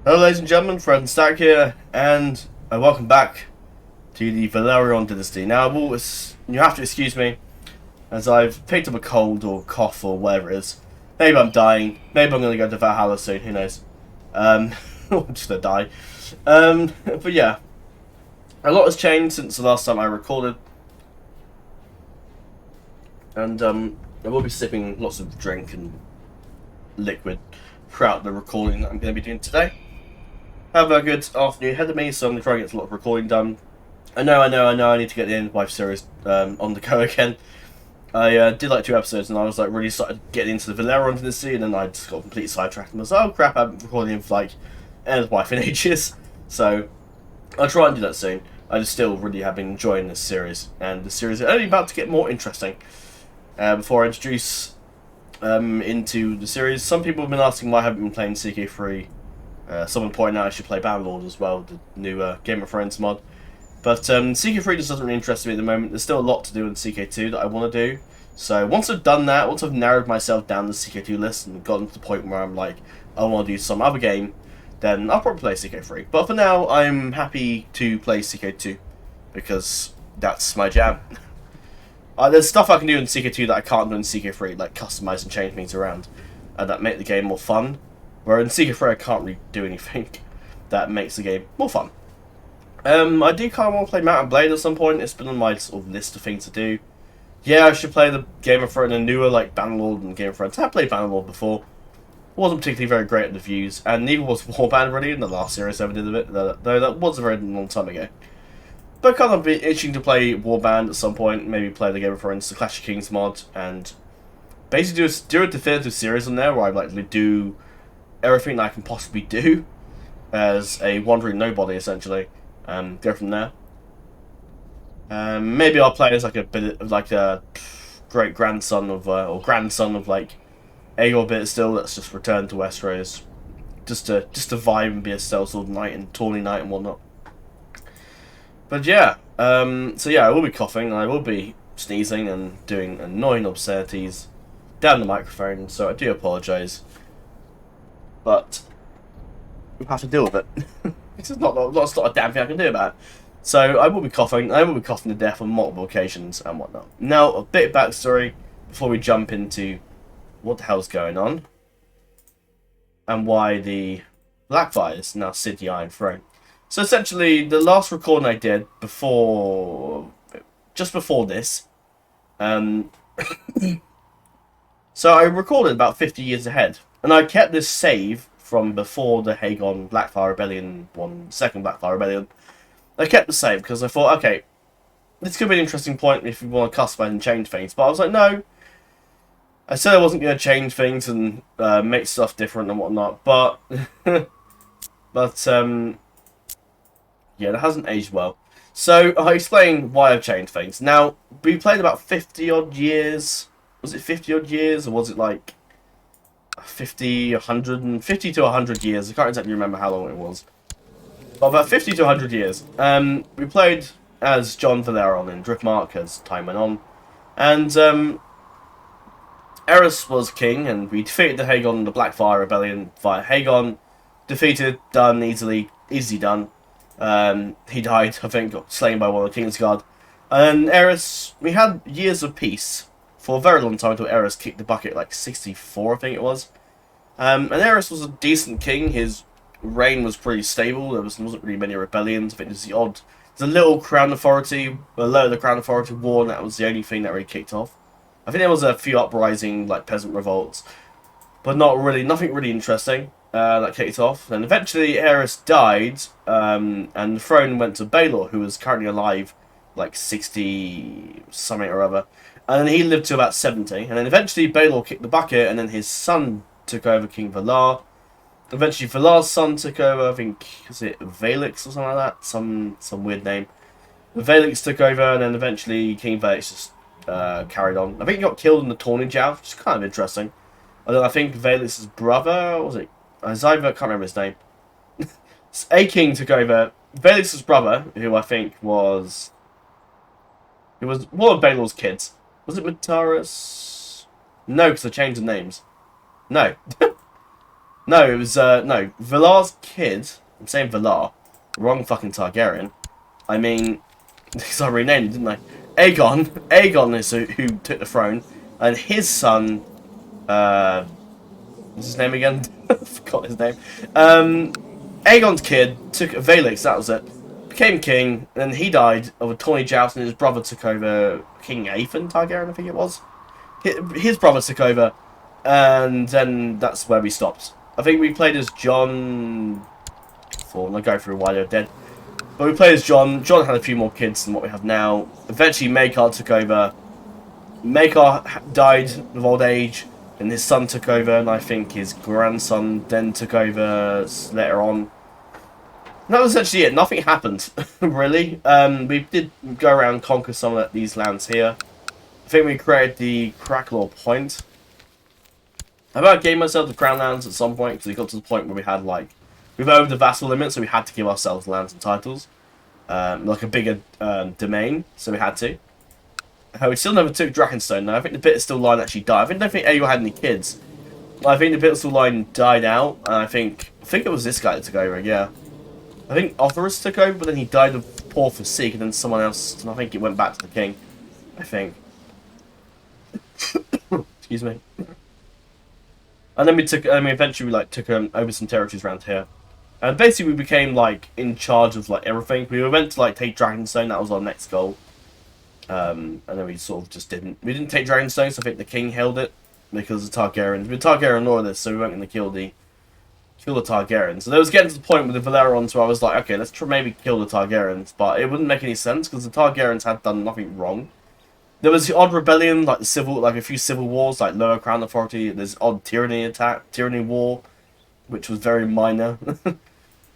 Hello ladies and gentlemen, FrozenStag here, and welcome back to the Velaryon Dynasty. Now, you have to excuse me, as I've picked up a cold or cough or whatever it is. Maybe I'm dying, maybe I'm going to go to Valhalla soon, who knows. I'm just going to die. But yeah, a lot has changed since the last time I recorded. And I will be sipping lots of drink and liquid throughout the recording that I'm going to be doing today. Have a good afternoon ahead of me, so I'm going to try and get a lot of recording done. I know, I need to get the End of Life series on the go again. I did like 2 episodes, and I was like really started getting into the Velaryon Dynasty, and then I just got completely sidetracked and was like, oh crap, I haven't recorded him for like End of Life in ages. So I'll try and do that soon. I just still really have been enjoying this series, and the series is only about to get more interesting. Before I introduce into the series, some people have been asking why I haven't been playing CK3. Someone pointed out I should play Bannerlord as well, the new Game of Thrones mod. But CK3 just doesn't really interest me at the moment. There's still a lot to do in CK2 that I want to do. So once I've done that, once I've narrowed myself down the CK2 list and gotten to the point where I'm like, I want to do some other game, then I'll probably play CK3. But for now, I'm happy to play CK2 because that's my jam. There's stuff I can do in CK2 that I can't do in CK3, like customize and change things around, that make the game more fun. Where in CK3 I can't really do anything that makes the game more fun. I do kind of want to play Mount and Blade at some point. It's been on my sort of list of things to do. Yeah, I should play the Game of Thrones and newer like Bannerlord and Game of Thrones. I have played Bannerlord before. Wasn't particularly very great at the views, and neither was Warband really in the last series I ever did of it, though that was a very long time ago. But kind of be itching to play Warband at some point, maybe play the Game of Thrones, the Clash of Kings mod, and basically do a definitive series on there where I like do everything that I can possibly do as a wandering nobody, essentially. Go from there. Maybe I'll play as like a bit of like a great grandson of or grandson of like Aegon bit still. Let's just return to Westeros, just to vibe and be a sellsword knight and tawny knight and whatnot. But yeah, so yeah, I will be coughing, I will be sneezing and doing annoying obscenities down the microphone. So I do apologise. But we have to deal with it. It's not a damn thing I can do about it. So I will be coughing. I will be coughing to death on multiple occasions and whatnot. Now, a bit of backstory before we jump into what the hell's going on and why the Blackfyres now sit the Iron Throne. So essentially, the last recording I did just before this, so I recorded about 50 years ahead. And I kept this save from before the Aegon Blackfyre Rebellion, Second Blackfyre Rebellion. I kept the save because I thought, okay, this could be an interesting point if we want to customize and change things. But I was like, no. I said I wasn't going to change things and make stuff different and whatnot. But, yeah, that hasn't aged well. So I explained why I've changed things. Now, we played about 50 odd years. Was it 50 odd years or was it like 50 to 100 years. I can't exactly remember how long it was. But about 50 to 100 years. We played as Jon Velaryon in Driftmark as time went on. And Aerys was king, and we defeated the Aegon the Blackfyre Rebellion via Aegon. Defeated, done, easily done. He died, I think, got slain by one of the King's Guard. And Aerys, we had years of peace for a very long time until Aerys kicked the bucket, like 64, I think it was. And Aerys was a decent king. His reign was pretty stable. There wasn't really many rebellions. I think there's a little Crown Authority, below the Crown Authority war, and that was the only thing that really kicked off. I think there was a few uprising, like peasant revolts, but nothing really interesting that kicked off. And eventually Aerys died, and the throne went to Baelor, who is currently alive, like 60 something or other. And then he lived to about 70. And then eventually Baelor kicked the bucket, and then his son took over, King Valar. Eventually Valar's son took over, I think, is it Valix or something like that? Some weird name. Valix took over, and then eventually King Valix just carried on. I think he got killed in the Tawny Joust, which is kind of interesting. And then I think Valix's brother, was it? Zyva, I can't remember his name. A king took over. Valix's brother, who I think was... It was one of Baelor's kids. Was it Mataras? No, because I changed the names. No. No, it was, no, Valar's kid, I'm saying Valar, wrong fucking Targaryen. I mean, because I renamed him, didn't I? Aegon is who took the throne, and his son, what's his name again? I forgot his name. Aegon's kid took Valix, that was it, became king, and he died of a tawny joust, and his brother took over, King Aegon Targaryen, I think it was. His brother took over, and then that's where we stopped. I think we played as Jon before, and I'll go through why they're dead. But we played as Jon. Jon had a few more kids than what we have now. Eventually, Maekar took over. Maekar died of old age, and his son took over, and I think his grandson then took over later on. And that was actually it. Nothing happened, really. We did go around and conquer some of these lands here. I think we created the Cracklaw Point. I about gave myself the Crown Lands at some point, because we got to the point where we had, like, we've over the vassal limit, so we had to give ourselves lands and titles. Like a bigger domain, so we had to. We still never took Dragonstone, though. I think the Bittersteel line actually died. I don't think Aegon had any kids. I think the Bittersteel line died out, and I think it was this guy that took over, yeah. I think Otherus took over, but then he died of poor physique, and then someone else, and I think it went back to the king. I think. Excuse me. And then we eventually took over some territories around here. And basically we became like in charge of like everything. We were meant to like take Dragonstone, that was our next goal. And then we sort of just didn't. We didn't take Dragonstone, so I think the king held it because the Targaryens. We're Targaryen loyalists, so we weren't going to kill the Targaryens. So there was getting to the point with the Velaryons where I was like, okay, let's try maybe kill the Targaryens, but it wouldn't make any sense because the Targaryens had done nothing wrong. There was the odd rebellion, like a few civil wars, like Lower Crown Authority. There's odd tyranny war, which was very minor.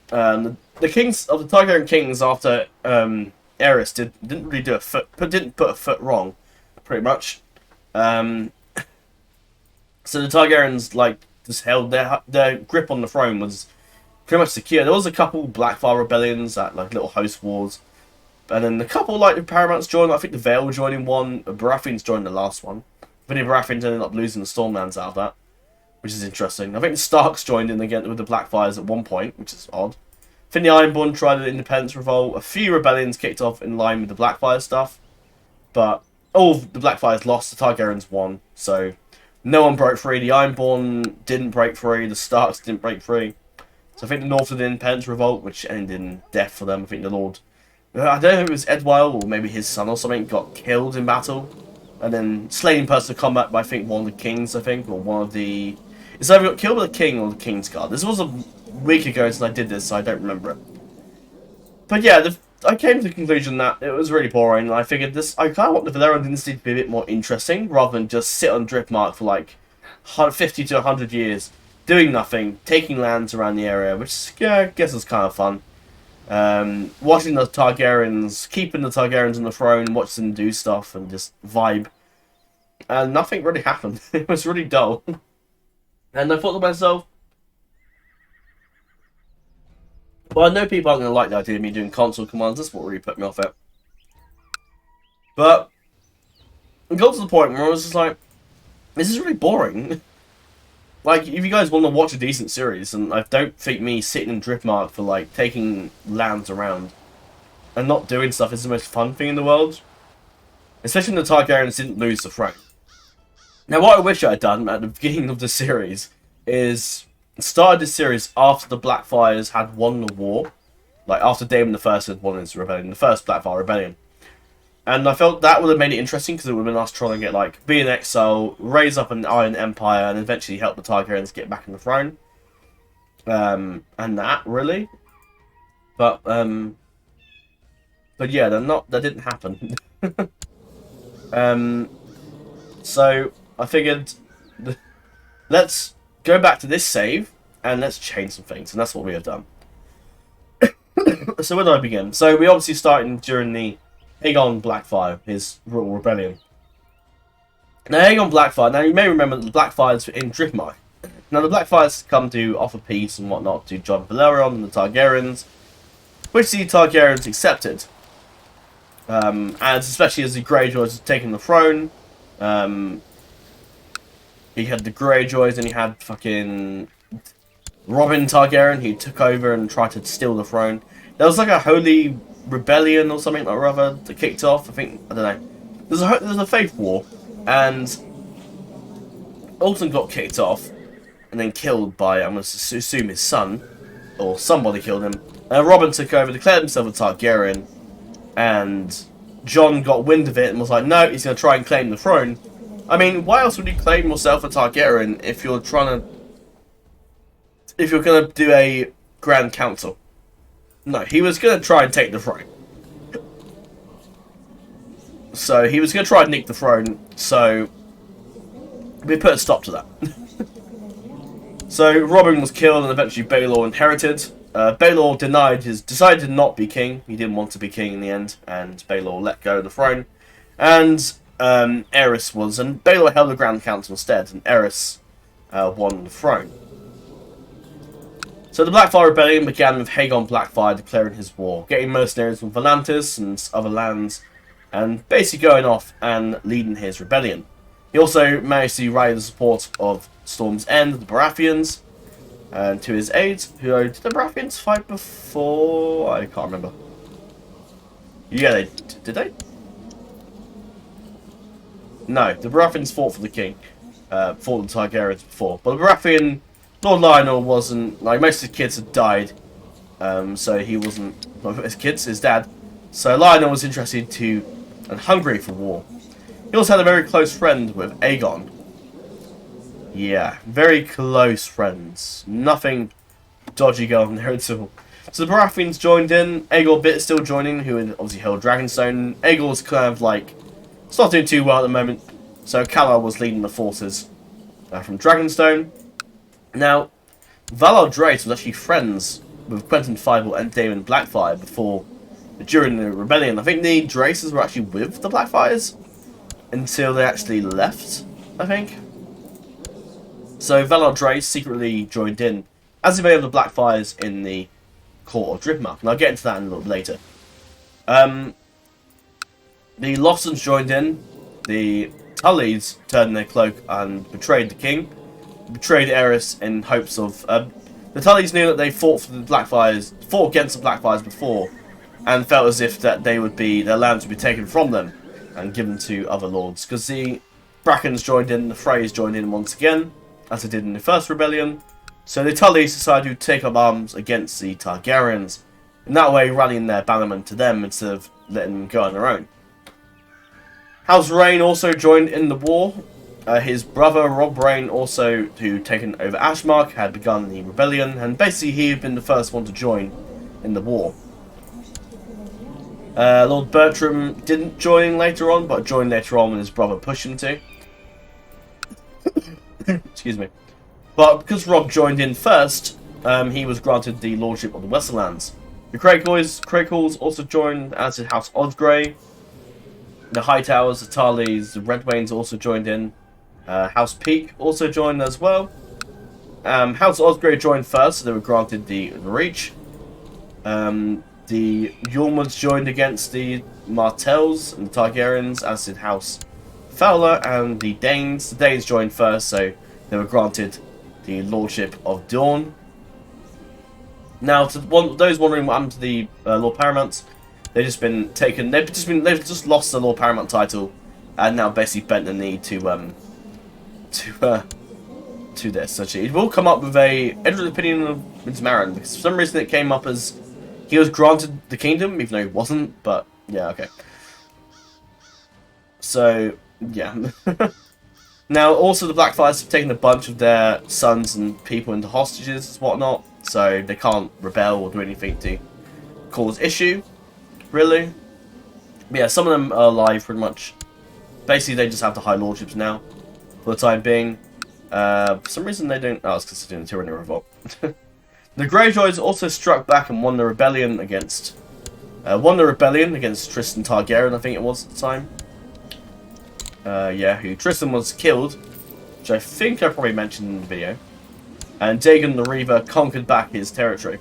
The kings of the Targaryen kings after Aerys didn't really didn't put a foot wrong, pretty much. So the Targaryens like just held their grip on the throne was pretty much secure. There was a couple Blackfyre rebellions, like little host wars. And then a couple like the Paramounts joined. I think the Vale joined in one. Baratheons joined the last one. I think the Baratheons ended up losing the Stormlands out of that, which is interesting. I think the Starks joined in again with the Blackfyres at one point, which is odd. I think the Ironborn tried an independence revolt. A few rebellions kicked off in line with the Blackfyre stuff, but all of the Blackfyres lost. The Targaryens won, so no one broke free. The Ironborn didn't break free. The Starks didn't break free. So I think the North did an independence revolt, which ended in death for them. I think the Lord. I don't know if it was Edwyle or maybe his son or something got killed in battle, and then slain in personal combat by I think one of the kings, or one of the. It's either got killed by the king or the king's guard. This was a week ago since I did this, so I don't remember it. But yeah, I came to the conclusion that it was really boring, and I figured I kind of want the Velaryon Dynasty to be a bit more interesting, rather than just sit on Driftmark for like 50 to 100 years, doing nothing, taking lands around the area, which yeah, I guess is kind of fun. Watching the Targaryens, keeping the Targaryens on the throne, watching them do stuff and just vibe. And nothing really happened. It was really dull. And I thought to myself, well, I know people aren't going to like the idea of me doing console commands. That's what really put me off it. But it got to the point where I was just like, this is really boring. Like, if you guys want to watch a decent series, and I don't think me sitting in Driftmark for, like, taking lands around and not doing stuff is the most fun thing in the world. Especially when the Targaryens didn't lose the throne. Now, what I wish I had done at the beginning of the series is started this series after the Blackfyres had won the war. Like, after Daemon I had won his rebellion, the First Blackfyre Rebellion. And I felt that would have made it interesting, because it would have been us trying to get, like, be in exile, raise up an Iron Empire, and eventually help the Targaryens get back on the throne. And that, really. But yeah, that didn't happen. So, I figured, let's go back to this save, and let's change some things, and that's what we have done. So where do I begin? So, we obviously started during the Aegon Blackfyre, his royal rebellion. Now, Aegon Blackfyre, now you may remember that the Blackfyres were in Driftmark. Now, the Blackfyres come to offer peace and whatnot to Jon Velaryon and the Targaryens, which the Targaryens accepted. As especially as the Greyjoys had taken the throne. He had the Greyjoys and he had fucking Robin Targaryen, who took over and tried to steal the throne. There was like a holy rebellion or something or other that kicked off. I think, I don't know. There's a faith war, and Alton got kicked off and then killed by, I'm going to assume, his son, or somebody killed him. Robin took over, declared himself a Targaryen, and Jon got wind of it and was like, no, he's going to try and claim the throne. I mean, why else would you claim yourself a Targaryen if you're going to do a Grand Council? No, he was going to try and take the throne. So, he was going to try and nick the throne, so we put a stop to that. So, Robin was killed and eventually Baelor inherited. Baelor decided to not be king. He didn't want to be king in the end, and Baelor let go of the throne. And Aerys was, and Baelor held the Grand Council instead, and Aerys won the throne. So the Blackfyre Rebellion began with Aegon Blackfyre declaring his war, getting mercenaries from Volantis and other lands, and basically going off and leading his rebellion. He also managed to rally the support of Storm's End, the Baratheons, to his aid. Did the Baratheons fight before? I can't remember. Yeah, did they? No, the Baratheons fought for the king, fought the Targaryens before. But the Baratheon, Lord Lionel wasn't, like, most of his kids had died, so he wasn't, not his kids, his dad. So Lionel was interested and hungry for war. He also had a very close friend with Aegon. Yeah, very close friends. Nothing dodgy going on there at all. So the Baratheons joined in. Aegor Bit still joining, who had obviously held Dragonstone. Aegor's kind of like, it's not doing too well at the moment. So Kalar was leading the forces from Dragonstone. Now, Valar Drace was actually friends with Quentyn Fireball and Daemon Blackfyre during the rebellion. I think the Draces were actually with the Blackfyres until they actually left, I think. So Valar Drace secretly joined in as he made of the Blackfyres in the court of Driftmark. And I'll get into that in a little later. The Lothsons joined in. The Tullys turned their cloak and betrayed the king. Betrayed Aerys in hopes of... the Tullys knew that they fought against the Blackfyres before, and felt as if that their lands would be taken from them and given to other lords. Because the Brackens joined in, the Freys joined in once again, as they did in the first rebellion. So the Tullys decided to take up arms against the Targaryens, in that way rallying their bannermen to them instead of letting them go on their own. House Rayne also joined in the war. His brother Rob Rayne, also who'd taken over Ashmark, had begun the rebellion, and basically he had been the first one to join in the war. Lord Bertram didn't join later on, but joined later on when his brother pushed him to. Excuse me. But because Rob joined in first, he was granted the lordship of the Westerlands. The Craighhalls also joined, as did House Osgrey. The Hightowers, the Tarleys, the Redwaynes also joined in. House Peak also joined as well. House Osgrey joined first, so they were granted the Reach. The Yormuds joined against the Martells and the Targaryens, as did House Fowler and the Danes. The Danes joined first, so they were granted the Lordship of Dorne. Now, to those wondering what happened to the Lord Paramounts, they've just been taken. They've just lost the Lord Paramount title, and now basically bent the knee to this. Actually, it will come up with a Edward's opinion of Prince Marin, because for some reason it came up as he was granted the kingdom, even though he wasn't. But yeah, okay. So yeah. Now, also the Blackfyres have taken a bunch of their sons and people into hostages and whatnot, so they can't rebel or do anything to cause issue, really. But yeah, some of them are alive pretty much. Basically, they just have the High Lordships now, for the time being. For some reason they don't... Oh, it's because they're doing the Tyranny Revolt. The Greyjoys also struck back and won the rebellion against... Tristan Targaryen, I think it was at the time. Tristan was killed, which I think I probably mentioned in the video. And Dagon the Reaver conquered back his territory,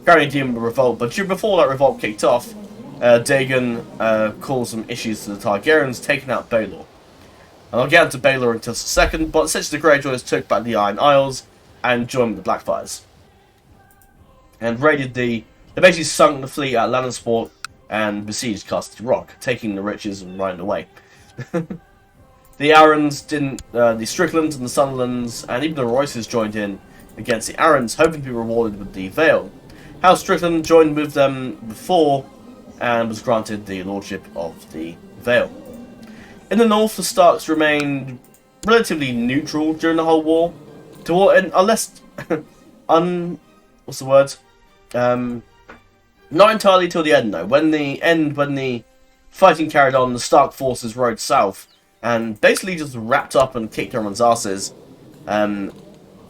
carrying dealing with a revolt. But before that revolt kicked off, Dagon caused some issues to the Targaryens, taking out Baelor. And I'll get into Baelor in just a second, but essentially the Greyjoys took back the Iron Isles and joined the Blackfyres. and raided the. They basically sunk the fleet at Lannisport and besieged Castle Rock, taking the riches and running away. The Arryns didn't. The Stricklands and the Sunderlands and even the Royces joined in against the Arryns, hoping to be rewarded with the Vale. House Strickland joined with them before and was granted the lordship of the Vale. In the north, the Starks remained relatively neutral during the whole war, unless what's the word? Not entirely till the end though. When the fighting carried on, the Stark forces rode south and basically just wrapped up and kicked everyone's asses. The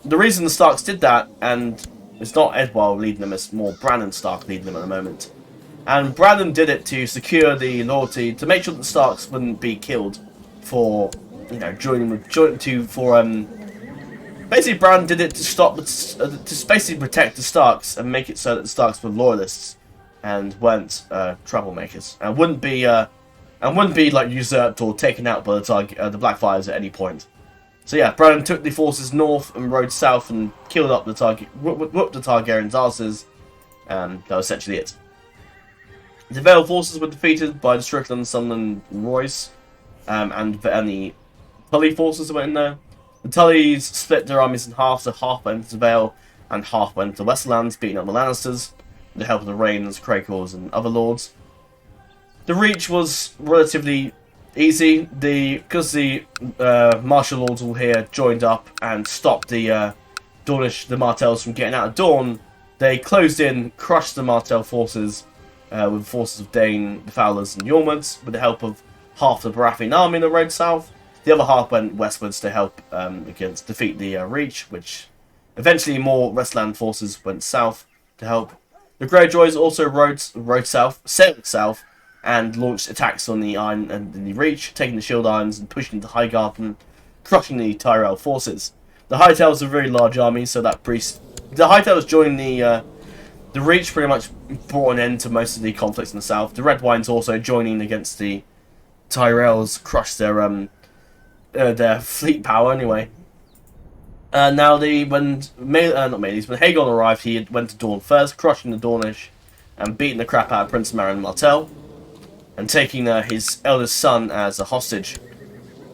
reason the Starks did that, and it's not Edward leading them, it's more Brandon Stark leading them at the moment. And Brandon did it to secure the loyalty, to make sure that the Starks wouldn't be killed for, basically Brandon did it to stop, to basically protect the Starks and make it so that the Starks were loyalists and weren't troublemakers, and wouldn't be like usurped or taken out by the Blackfyres at any point. So yeah, Brandon took the forces north and rode south and killed up whooped the Targaryens' asses, and that was essentially it. The Vale forces were defeated by the Strickland, Sunderland, and Royce, and the Tully forces that went in there. The Tullys split their armies in half, so half went to the Vale and half went to the Westerlands, beating up the Lannisters with the help of the Reynes, Crakels, and other lords. The Reach was relatively easy, because the martial lords all here joined up and stopped the Martells from getting out of Dawn. They closed in, crushed the Martell forces with forces of Dane, the Fowlers, and Yormuds, with the help of half the Baratheon army that rode south. The other half went westwards to help defeat the Reach, which eventually more Westland forces went south to help. The Greyjoys also sailed south, and launched attacks on the Iron and the Reach, taking the Shield Irons and pushing into Highgarden, crushing the Tyrell forces. The Hightails are a very large army, so that the Hightails joining the Reach pretty much brought an end to most of the conflicts in the south. The Red Wines also joining against the Tyrells, crushed their fleet power anyway. Now when Aegon arrived, he went to Dawn first, crushing the Dornish and beating the crap out of Prince Meryn Martell, and taking his eldest son as a hostage,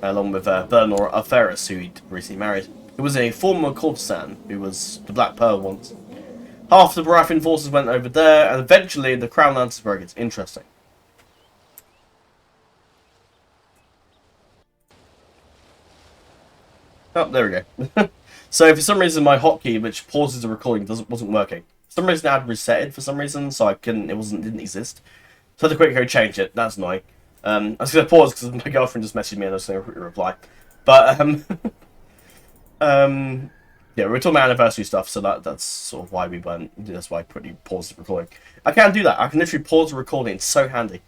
along with Bernor of Ferris, who he'd recently married. He was a former courtesan, who was the Black Pearl once. Half the Baratheon forces went over there, and eventually the Crown Landsburg gets interesting. Oh, there we go. So for some reason my hotkey, which pauses the recording, wasn't working. For some reason I had resetted for some reason, so didn't exist. So I had to quickly go change it. That's annoying. I was going to pause because my girlfriend just messaged me and I was going to reply. But yeah, we were talking about anniversary stuff, so that's sort of why we went. That's why I quickly paused the recording. I can do that. I can literally pause the recording. It's so handy.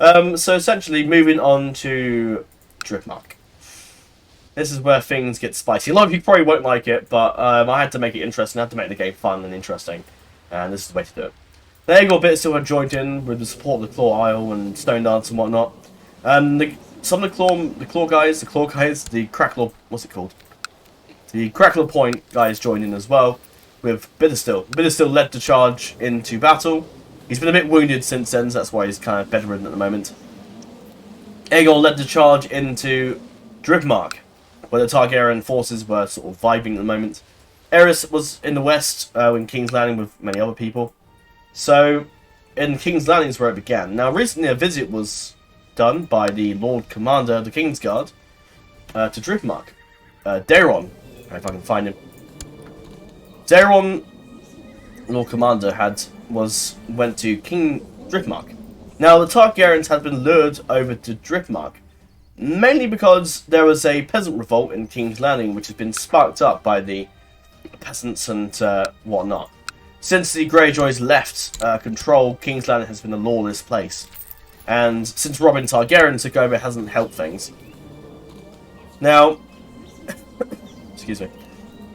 So essentially, moving on to Driftmark. This is where things get spicy. A lot of you probably won't like it, but I had to make it interesting. I had to make the game fun and interesting, and this is the way to do it. The Aegon bit still had joined in with the support of the Claw Isle and Stone Dance and whatnot. Some of the Claw guys, the Crackler, what's it called? The Crackler Point guys joined in as well, with Bitterstill. Bitterstill led the charge into battle. He's been a bit wounded since then, so that's why he's kind of bedridden at the moment. Aegon led the charge into Driftmark, where the Targaryen forces were sort of vibing at the moment. Aerys was in the west, in King's Landing with many other people. So, in King's Landing is where it began. Now, recently a visit was done by the Lord Commander of the Kingsguard to Driftmark. Daeron, if I can find him. Daeron, Lord Commander, went to King Driftmark. Now, the Targaryens had been lured over to Driftmark, mainly because there was a peasant revolt in King's Landing, which has been sparked up by the peasants and whatnot. Since the Greyjoys left control, King's Landing has been a lawless place. And since Robin Targaryen took over, it hasn't helped things. Now, excuse me.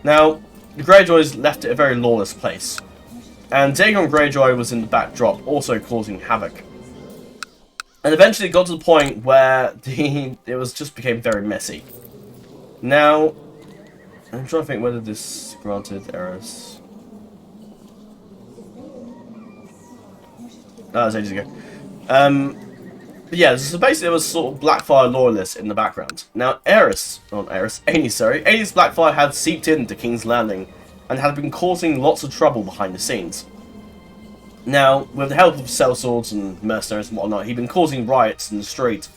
Now, the Greyjoys left it a very lawless place. And Daemon Greyjoy was in the backdrop, also causing havoc. And eventually it got to the point where just became very messy. Now, I'm trying to think whether this granted Eros. That was ages ago. But yeah, so basically there was sort of Blackfyre loyalists in the background. Now, Aenys Blackfyre had seeped into King's Landing and had been causing lots of trouble behind the scenes. Now, with the help of sellswords and mercenaries and whatnot, he'd been causing riots in the street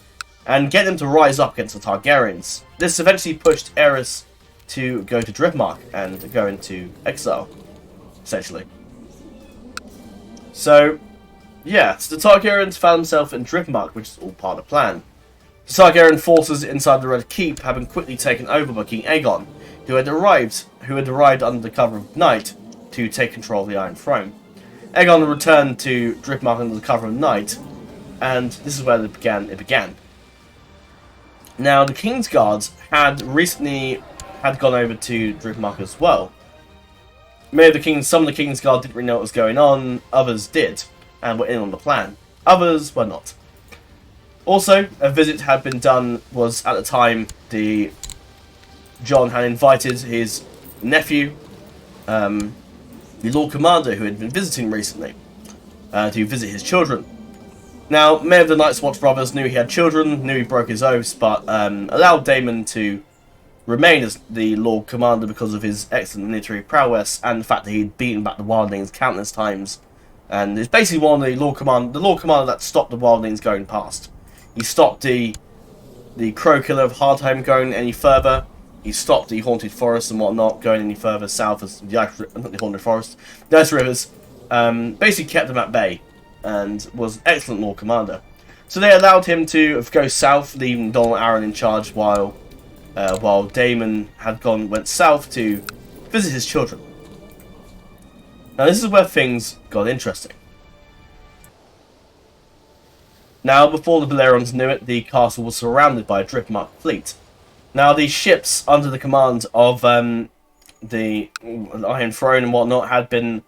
and getting them to rise up against the Targaryens. This eventually pushed Aerys to go to Driftmark and go into exile, essentially. So, yeah, so the Targaryens found themselves in Driftmark, which is all part of the plan. The Targaryen forces inside the Red Keep had been quickly taken over by King Aegon, who had arrived under the cover of night to take control of the Iron Throne. Aegon returned to Driftmark under the cover of night, and this is where it began. Now, the King's Guards had recently gone over to Driftmark as well. Some of the King's Guard didn't really know what was going on, others did, and were in on the plan. Others were not. Also, a visit had been done, was at the time Jon had invited his nephew, the Lord Commander, who had been visiting recently, to visit his children. Now, many of the Night's Watch brothers knew he had children, knew he broke his oaths, but allowed Daemon to remain as the Lord Commander because of his excellent military prowess and the fact that he'd beaten back the Wildlings countless times. And it's basically one of the Lord Commander that stopped the Wildlings going past. He stopped the Crow Killer of Hardhome going any further. He stopped the Haunted Forest and whatnot going any further south as not the Haunted Forest, the Ice Rivers. Basically kept them at bay and was an excellent Lord Commander. So they allowed him to go south, leaving Donald Arryn in charge while Daemon went south to visit his children. Now this is where things got interesting. Now, before the Velaryons knew it, the castle was surrounded by a Driftmark fleet. Now, these ships, under the command of the Iron Throne and whatnot, had been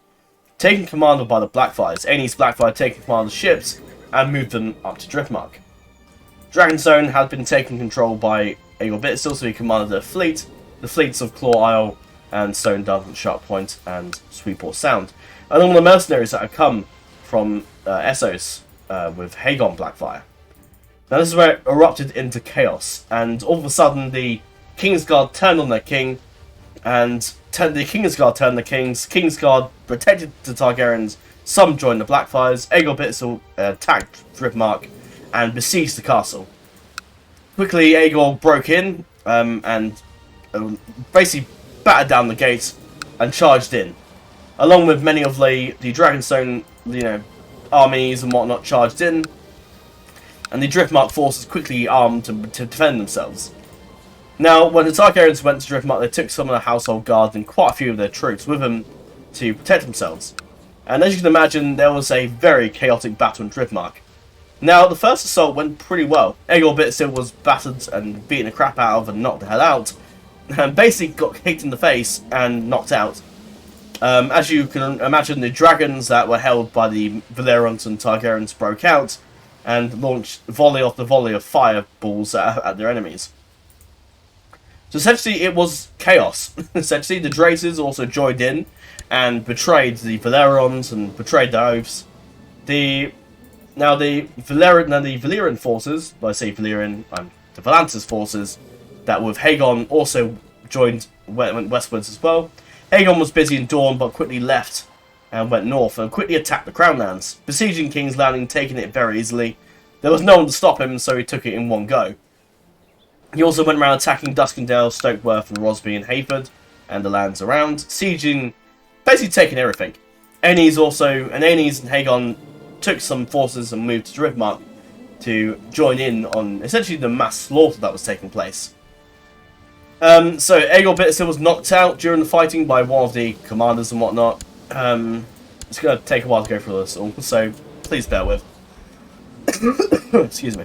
taken command of by the Blackfyres. Aenys Blackfyre taking command of the ships and moved them up to Driftmark. Dragonstone had been taken control by Aegon Bittersteel, so he commanded the fleets of Claw Isle and Stone Dove and Sharp Point and Sweetport Sound, and all the mercenaries that had come from Essos with Aegon Blackfyre. Now this is where it erupted into chaos, and all of a sudden the King's Guard turned on their king, and the King's Guard turned the kings. King's Guard protected the Targaryens, some joined the Blackfyres. Aegon Bittersteel attacked Driftmark and besieged the castle. Quickly Aegon broke in and basically battered down the gates and charged in, along with many of the Dragonstone armies and whatnot charged in, and the Driftmark forces quickly armed to defend themselves. Now, when the Targaryens went to Driftmark, they took some of the household guards and quite a few of their troops with them to protect themselves. And as you can imagine, there was a very chaotic battle in Driftmark. Now, the first assault went pretty well. Aegon Bittersteel was battered and beaten the crap out of and knocked the hell out, and basically got kicked in the face and knocked out. As you can imagine, the dragons that were held by the Velaryons and Targaryens broke out and launched volley after volley of fireballs at their enemies. So essentially it was chaos. Essentially the Draces also joined in and betrayed the Velaryons and betrayed their oaths. The Valyrian forces, when I say Valyrian, the Volantis forces that with Aegon also went westwards as well. Aegon was busy in Dawn, but quickly left and went north and quickly attacked the Crown Lands, besieging King's Landing, taking it very easily. There was no one to stop him, so he took it in one go. He also went around attacking Duskendale, Stokeworth, and Rosby and Hayford, and the lands around, sieging, basically taking everything. Aenys and Aegon took some forces and moved to Driftmark to join in on essentially the mass slaughter that was taking place. So Aegon Bittersteel was knocked out during the fighting by one of the commanders and whatnot. It's going to take a while to go through this all, so please bear with. Excuse me.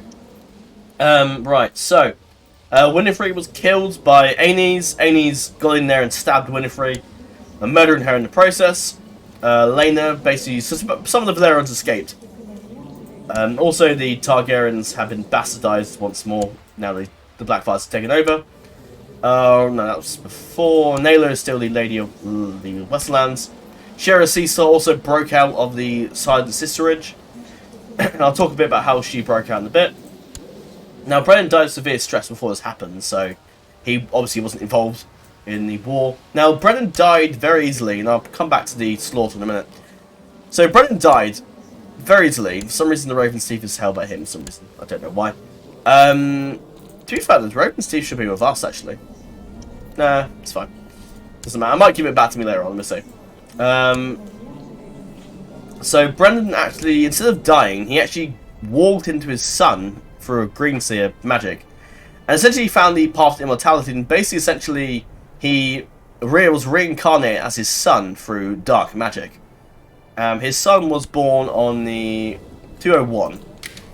Right, so Winifred was killed by Aenys. Aenys got in there and stabbed Winifred, murdering her in the process. Laena basically, some of the Velaryons escaped. Also, the Targaryens have been bastardized once more. Now the Blackfyres have taken over. No, that was before. Naela is still the Lady of the Westlands. Shera Cisa also broke out of the Silent Sisterage. And I'll talk a bit about how she broke out in a bit. Now, Brennan died of severe stress before this happened, so he obviously wasn't involved in the war. Now, Brennan died very easily, and I'll come back to the slaughter in a minute. So, Brennan died very easily. For some reason, the Raven's Teeth is held by him. For some reason, I don't know why. To be fair, the Raven's Teeth should be with us, actually. Nah, it's fine. Doesn't matter. I might give it back to me later on, let me see. So, Brennan actually, instead of dying, he actually walked into his son through a green seer magic. And essentially found the path to immortality, and basically, essentially, he was reincarnated as his son through dark magic. His son was born on the 201.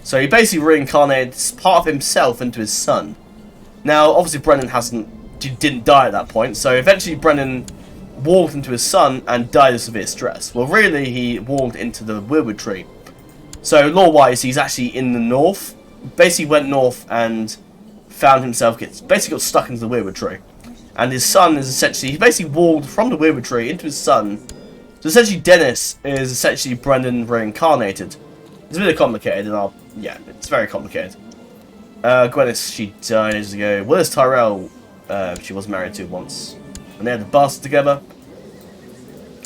So he basically reincarnated part of himself into his son. Now, obviously, Brennan didn't die at that point, so eventually Brennan walked into his son and died of severe stress. Well, really, he walked into the Weirwood tree. So, lore-wise, he's actually in the north. Basically went north and found himself basically got stuck into the Weirwood tree. And his son is essentially, he basically walked from the Weirwood tree into his son. So essentially Dennis is essentially Brennan reincarnated. It's a bit complicated, and yeah, it's very complicated. Gwyneth, she died ages ago. Willis Tyrell, she was married to once. And they had the bastard together.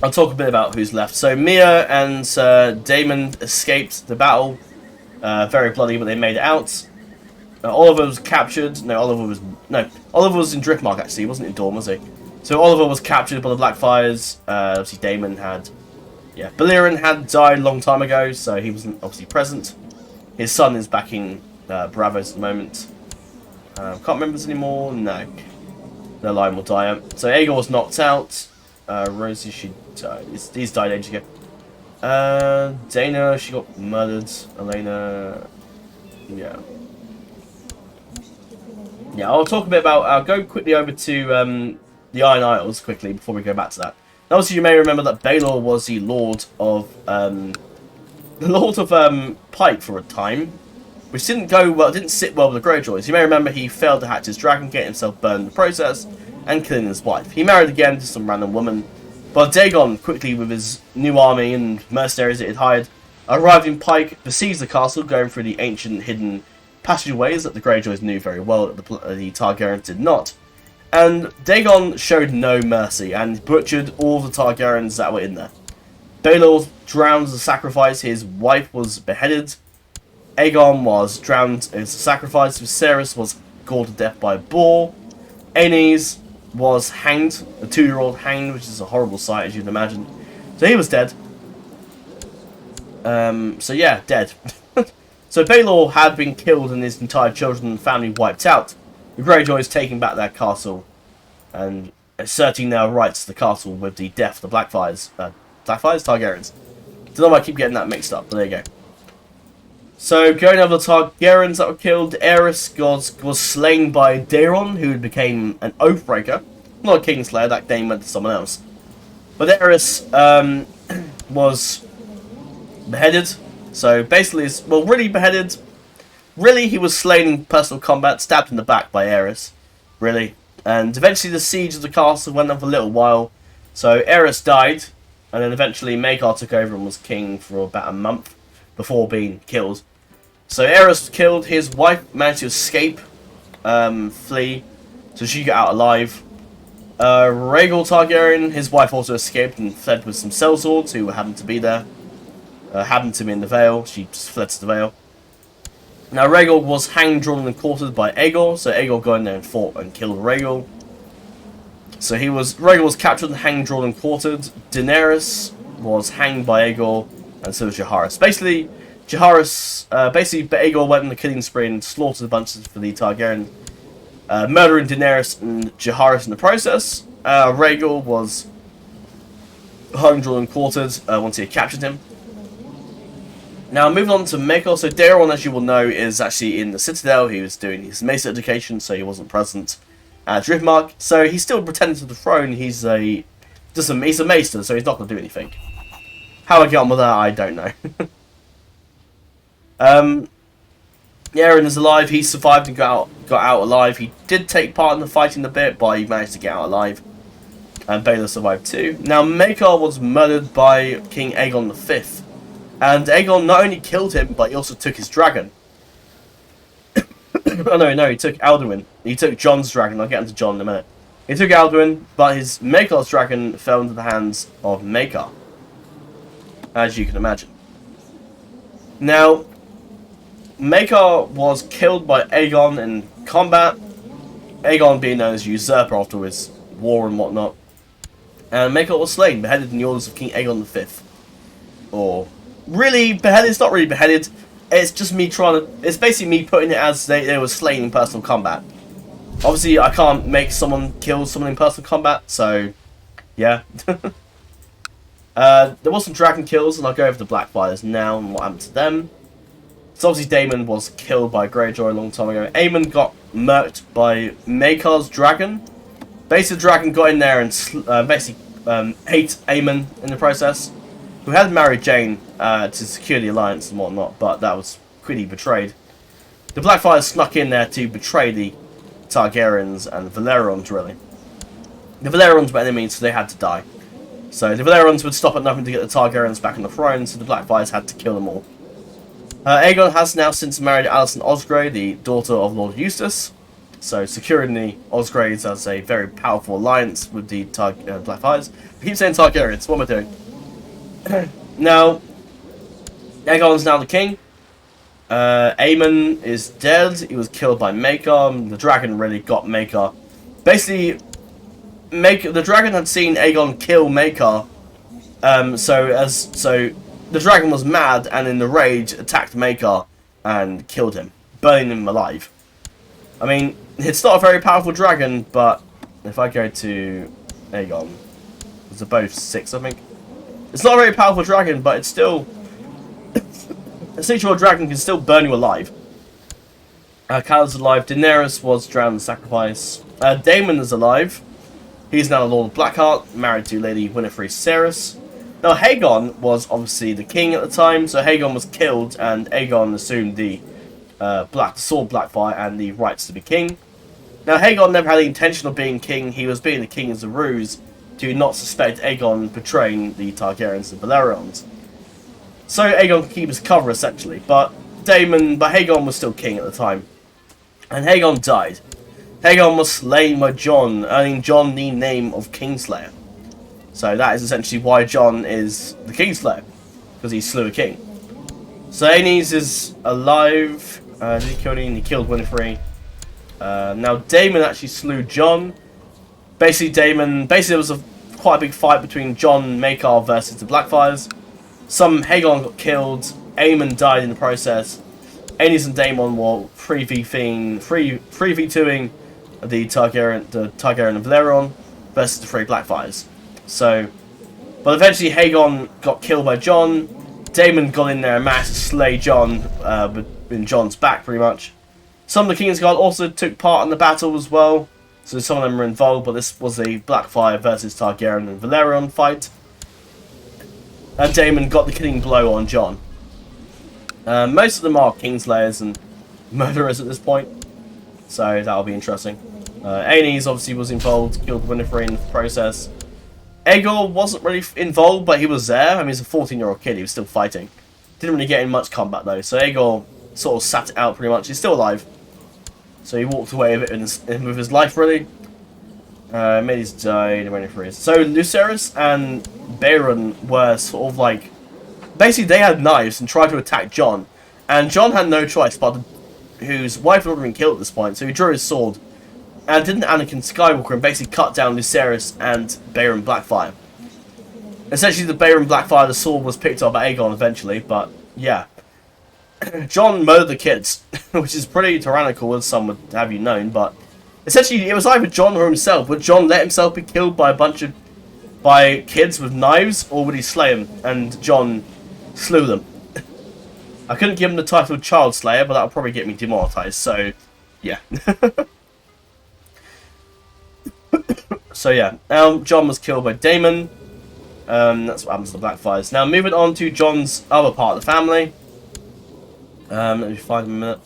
I'll talk a bit about who's left. So Mia and Daemon escaped the battle. Very bloody, but they made it out. Oliver was captured. Oliver was in Driftmark, actually. He wasn't in Dawn, was he? So Oliver was captured by the Blackfyres. Obviously Daemon had... Yeah, Velaryon had died a long time ago, so he wasn't obviously present. His son is back in Bravos at the moment. Can't remember this anymore. No. The line will die out. So Aegon was knocked out. Rosie, she died. He's died ages ago. Dana, she got murdered. Elena... Yeah. Yeah, I'll talk a bit about... I'll go quickly over to the Iron Isles quickly before we go back to that. Now, obviously, you may remember that Baelor was the Lord of Pike for a time, which didn't go well. Didn't sit well with the Greyjoys. You may remember he failed to hatch his dragon, get himself burned in the process, and killing his wife. He married again to some random woman, but Dagon quickly, with his new army and mercenaries that he'd hired, arrived in Pike, besieged the castle, going through the ancient hidden passageways that the Greyjoys knew very well, that the Targaryens did not. And Dagon showed no mercy and butchered all the Targaryens that were in there. Baelor drowned as a sacrifice, his wife was beheaded, Aegon was drowned as a sacrifice, Viserys was gored to death by a boar, Aenys was hanged, a 2-year-old hanged, which is a horrible sight as you'd imagine. So he was dead. So yeah, dead. So Baelor had been killed and his entire children and family wiped out. The Greyjoys taking back their castle and asserting their rights to the castle with the death of the Blackfyres. Blackfyres? Targaryens. Don't know why I keep getting that mixed up, but there you go. So, going over the Targaryens that were killed, Aerys was slain by Daeron, who became an Oathbreaker. Not a Kingslayer, that name went to someone else. But Aerys was beheaded. So, basically, really beheaded. Really, he was slain in personal combat, stabbed in the back by Aerys. Really. And eventually the siege of the castle went on for a little while. So Aerys died, and then eventually Maekar took over and was king for about a month before being killed. So Aerys was killed, his wife managed to escape, flee, so she got out alive. Rhaegal Targaryen, his wife also escaped and fled with some sellswords who happened to be there. Happened to be in the Vale, she just fled to the Vale. Now, Rhaegal was hanged, drawn, and quartered by Aegor, so Aegor got in there and fought and killed Rhaegal. So Rhaegal was captured and hanged, drawn, and quartered. Daenerys was hanged by Aegor, and so was Jaehaerys. Basically, Aegor went on the killing spree and slaughtered a bunch for the Targaryen, murdering Daenerys and Jaehaerys in the process. Rhaegal was hung, drawn, and quartered once he had captured him. Now, moving on to Maekar. So, Daeron, as you will know, is actually in the Citadel. He was doing his Mace education, so he wasn't present at Driftmark. So, he's still pretending to the throne. He's a Maester, so he's not going to do anything. How I get on with that, I don't know. Aaron is alive. He survived and got out alive. He did take part in the fighting a bit, but he managed to get out alive. And Baelor survived too. Now, Maekar was murdered by King Aegon V. And Aegon not only killed him, but he also took his dragon. Oh no, he took Alduin. He took Jon's dragon. I'll get into Jon in a minute. He took Alduin, but his Maekar's dragon fell into the hands of Maekar, as you can imagine. Now, Maekar was killed by Aegon in combat. Aegon being known as usurper after his war and whatnot. And Maekar was slain, beheaded in the orders of King Aegon V. Or, really, beheaded? It's not really beheaded. It's just me trying to... It's basically me putting it as they were slain in personal combat. Obviously, I can't make someone kill someone in personal combat, so... Yeah. There was some dragon kills, and I'll go over the Blackfyres now and what happened to them. So obviously Daemon was killed by Greyjoy a long time ago. Aemon got murked by Maekar's dragon. Basically, the dragon got in there and basically ate Aemon in the process, who had married Jane to secure the alliance and whatnot, but that was quickly betrayed. The Blackfyres snuck in there to betray the Targaryens and Velaryons, really. The Velaryons were enemies, so they had to die. So the Velaryons would stop at nothing to get the Targaryens back on the throne, so the Blackfyres had to kill them all. Aegon has now since married Alicent Osgrey, the daughter of Lord Eustace, so securing the Osgreys as a very powerful alliance with the Blackfyres. I keep saying Targaryens, what am I doing? Now, Aegon's now the king. Aemon is dead. He was killed by Maekar. The dragon really got Maekar. Basically, the dragon had seen Aegon kill Maekar. So the dragon was mad and in the rage attacked Maekar and killed him, burning him alive. I mean, it's not a very powerful dragon, but if I go to Aegon, they're both 6, I think. It's not a very powerful dragon, but it's still... a 6-year-old dragon can still burn you alive. Catelyn's alive. Daenerys was drowned in sacrifice. Daemon is alive. He's now Lord of Blackheart, married to Lady Winifred Cerys. Now, Haegon was obviously the king at the time, so Haegon was killed, and Aegon assumed the sword Blackfyre and the rights to be king. Now, Haegon never had the intention of being king. He was being the king as a ruse to not suspect Aegon betraying the Targaryens and Velaryons. So Aegon could keep his cover, essentially. But Haegon was still king at the time. And Haegon died. Haegon was slain by Jon, earning Jon the name of Kingslayer. So that is essentially why Jon is the Kingslayer, because he slew a king. So Aenys is alive. Did he kill anyone? He killed Winifred. Now Daemon actually slew Jon. Basically there was quite a big fight between Jon and Maekar versus the Blackfyres. Haegon got killed. Aemon died in the process. Aenys and Daemon were 3v2ing the Targaryen and Velaryon versus the 3 Blackfyres. So, but eventually Haegon got killed by Jon. Daemon got in there and managed to slay Jon in Jon's back, pretty much. Some of the Kingsguard also took part in the battle as well. So some of them were involved, but this was a Blackfyre versus Targaryen and Velaryon fight. And Daemon got the killing blow on Jon. Most of them are Kingslayers and murderers at this point, so that'll be interesting. Aenys obviously was involved, killed Winifred in the process. Aegor wasn't really involved, but he was there. I mean, he's a 14-year-old kid, he was still fighting. Didn't really get in much combat though, so Aegor sort of sat it out pretty much. He's still alive, so he walked away with his life, really. Mady's died, Winifred. So Lucerys and Daeron were sort of like... Basically, they had knives and tried to attack Jon. And Jon had no choice, but whose wife had already been killed at this point, so he drew his sword. And didn't Anakin Skywalker and basically cut down Lucerys and Daemon Blackfyre. Essentially, the Daemon Blackfyre, the sword was picked up by Aegon eventually, but yeah. Jon murdered the kids, which is pretty tyrannical, as some would have you known, but essentially, it was either Jon or himself. Would Jon let himself be killed by by kids with knives, or would he slay them? And Jon slew them. I couldn't give him the title of Child Slayer, but that'll probably get me demonetized, so yeah. So yeah, Jon was killed by Daemon. That's what happens to the Blackfyres. Now moving on to Jon's other part of the family. Let me find him a minute.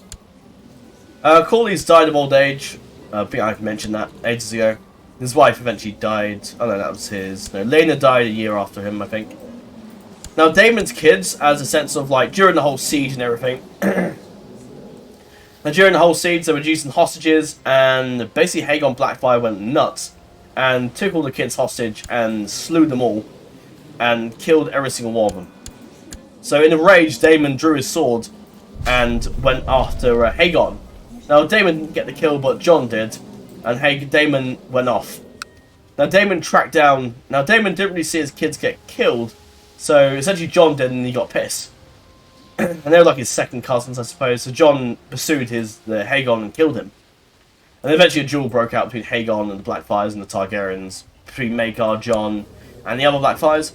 Corlys died of old age. I think I mentioned that ages ago. His wife eventually died. Oh no, that was his... No, Laena died a year after him, I think. Now, Daemon's kids, as a sense of, like, during the whole siege and everything, and during the whole siege, they were using hostages, and basically Aegon Blackfyre went nuts, and took all the kids hostage, and slew them all, and killed every single one of them. So, in a rage, Daemon drew his sword, and went after Aegon. Now, Daemon didn't get the kill, but Jon did, and Daemon went off. Now, Daemon tracked down... Now, Daemon didn't really see his kids get killed, so essentially Jon did, and he got pissed. And they were like his second cousins, I suppose. So Jon pursued the Aegon and killed him. And eventually a duel broke out between Aegon and the Blackfyres and the Targaryens, between Maegor, Jon, and the other Blackfyres.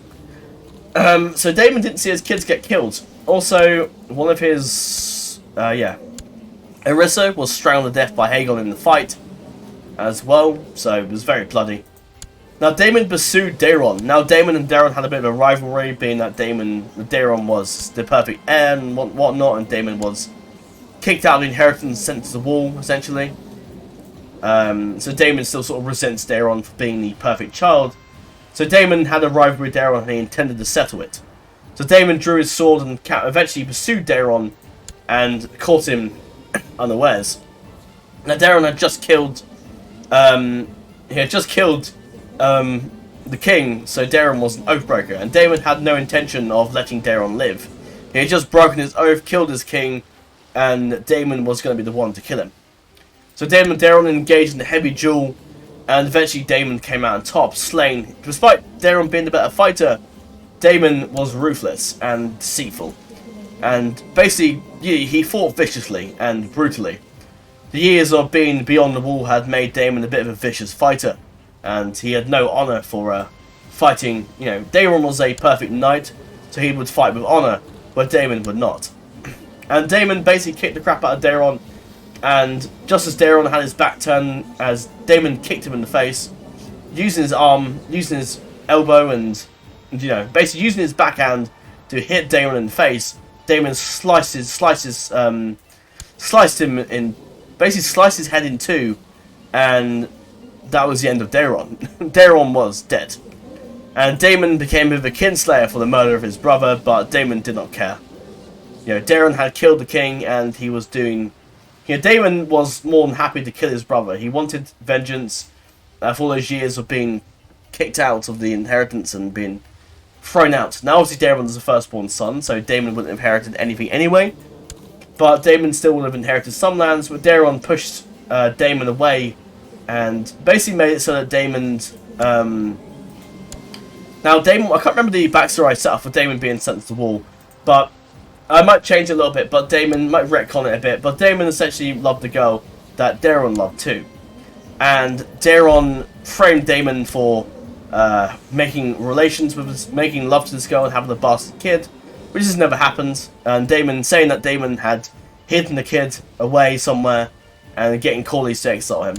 So Daemon didn't see his kids get killed. Also, one of his... Orisa was strangled to death by Aegon in the fight as well, so it was very bloody. Now, Daemon pursued Daeron. Now, Daemon and Daeron had a bit of a rivalry, being that Daeron was the perfect heir and whatnot, and Daemon was kicked out of the inheritance, sent to the wall, essentially. So Daemon still sort of resents Daeron for being the perfect child. So Daemon had a rivalry with Daeron, and he intended to settle it. So Daemon drew his sword and eventually pursued Daeron and caught him unawares. Now, Daeron had just killed... the king, so Daeron was an oathbreaker, and Daemon had no intention of letting Daeron live. He had just broken his oath, killed his king, and Daemon was going to be the one to kill him. So Daemon and Daeron engaged in a heavy duel, and eventually Daemon came out on top, slain. Despite Daeron being the better fighter, Daemon was ruthless and deceitful, and basically he fought viciously and brutally. The years of being beyond the wall had made Daemon a bit of a vicious fighter, and he had no honour for fighting. You know, Daemon was a perfect knight, so he would fight with honour, but Daemon would not. And Daemon basically kicked the crap out of Daeron, and just as Daeron had his back turned, as Daemon kicked him in the face, using his arm, using his elbow, and you know, basically using his backhand to hit Daemon in the face, Daemon sliced him in, basically sliced his head in two, and that was the end of Daeron. Daeron was dead. And Daemon became a bit of a kinslayer for the murder of his brother, but Daemon did not care. You know, Daeron had killed the king, and he was doing... You know, Daemon was more than happy to kill his brother. He wanted vengeance for all those years of being kicked out of the inheritance and being thrown out. Now, obviously, Daemon was the firstborn son, so Daemon wouldn't have inherited anything anyway. But Daemon still would have inherited some lands, but Daeron pushed Daemon away and basically made it so that Daemon's... Now, Daemon... I can't remember the backstory I set up for Daemon being sent to the wall, but I might change it a little bit, but Daemon might retcon it a bit, but Daemon essentially loved the girl that Daeron loved too. And Daeron framed Daemon for making love to this girl and having a bastard kid, which has never happened. And Daemon saying that Daemon had hidden the kid away somewhere and getting Corlys to exile him.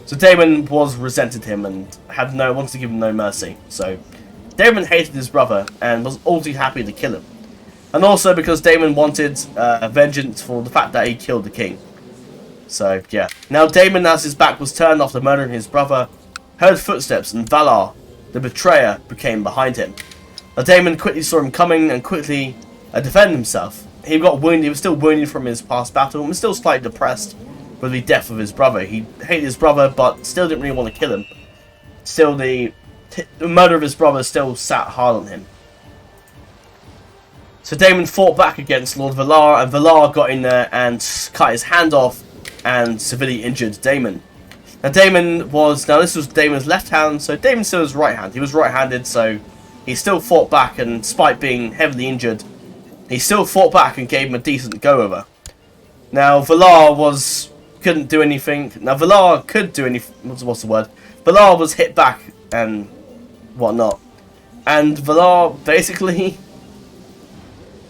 So Daemon resented him and wanted to give him no mercy. So Daemon hated his brother and was all too happy to kill him. And also because Daemon wanted vengeance for the fact that he killed the king. So yeah. Now Daemon, as his back was turned after murdering his brother, heard footsteps, and Valar, the betrayer, became behind him. Now Daemon quickly saw him coming and quickly defended himself. He got wounded. He was still wounded from his past battle and was still slightly depressed with the death of his brother. He hated his brother, but still didn't really want to kill him. Still, the murder of his brother still sat hard on him. So Daemon fought back against Lord Valar, and Valar got in there and cut his hand off and severely injured Daemon. Now this was Daemon's left hand, so Daemon still was right hand. He was right-handed, so he still fought back, and despite being heavily injured, he still fought back and gave him a decent go-over. Now Valar couldn't do anything. Now Valar could do anything. What's the word? Valar was hit back and whatnot, and Valar basically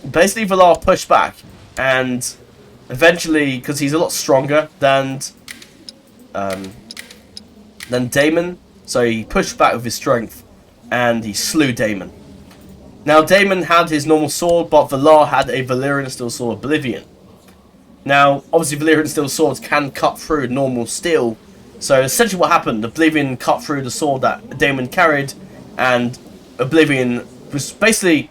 Valar pushed back, and eventually, because he's a lot stronger than Daemon, so he pushed back with his strength, and he slew Daemon. Now Daemon had his normal sword, but Valar had a Valyrian steel sword, Oblivion. Now, obviously Valyrian steel swords can cut through normal steel, so essentially what happened, Oblivion cut through the sword that Daemon carried, and Oblivion was basically...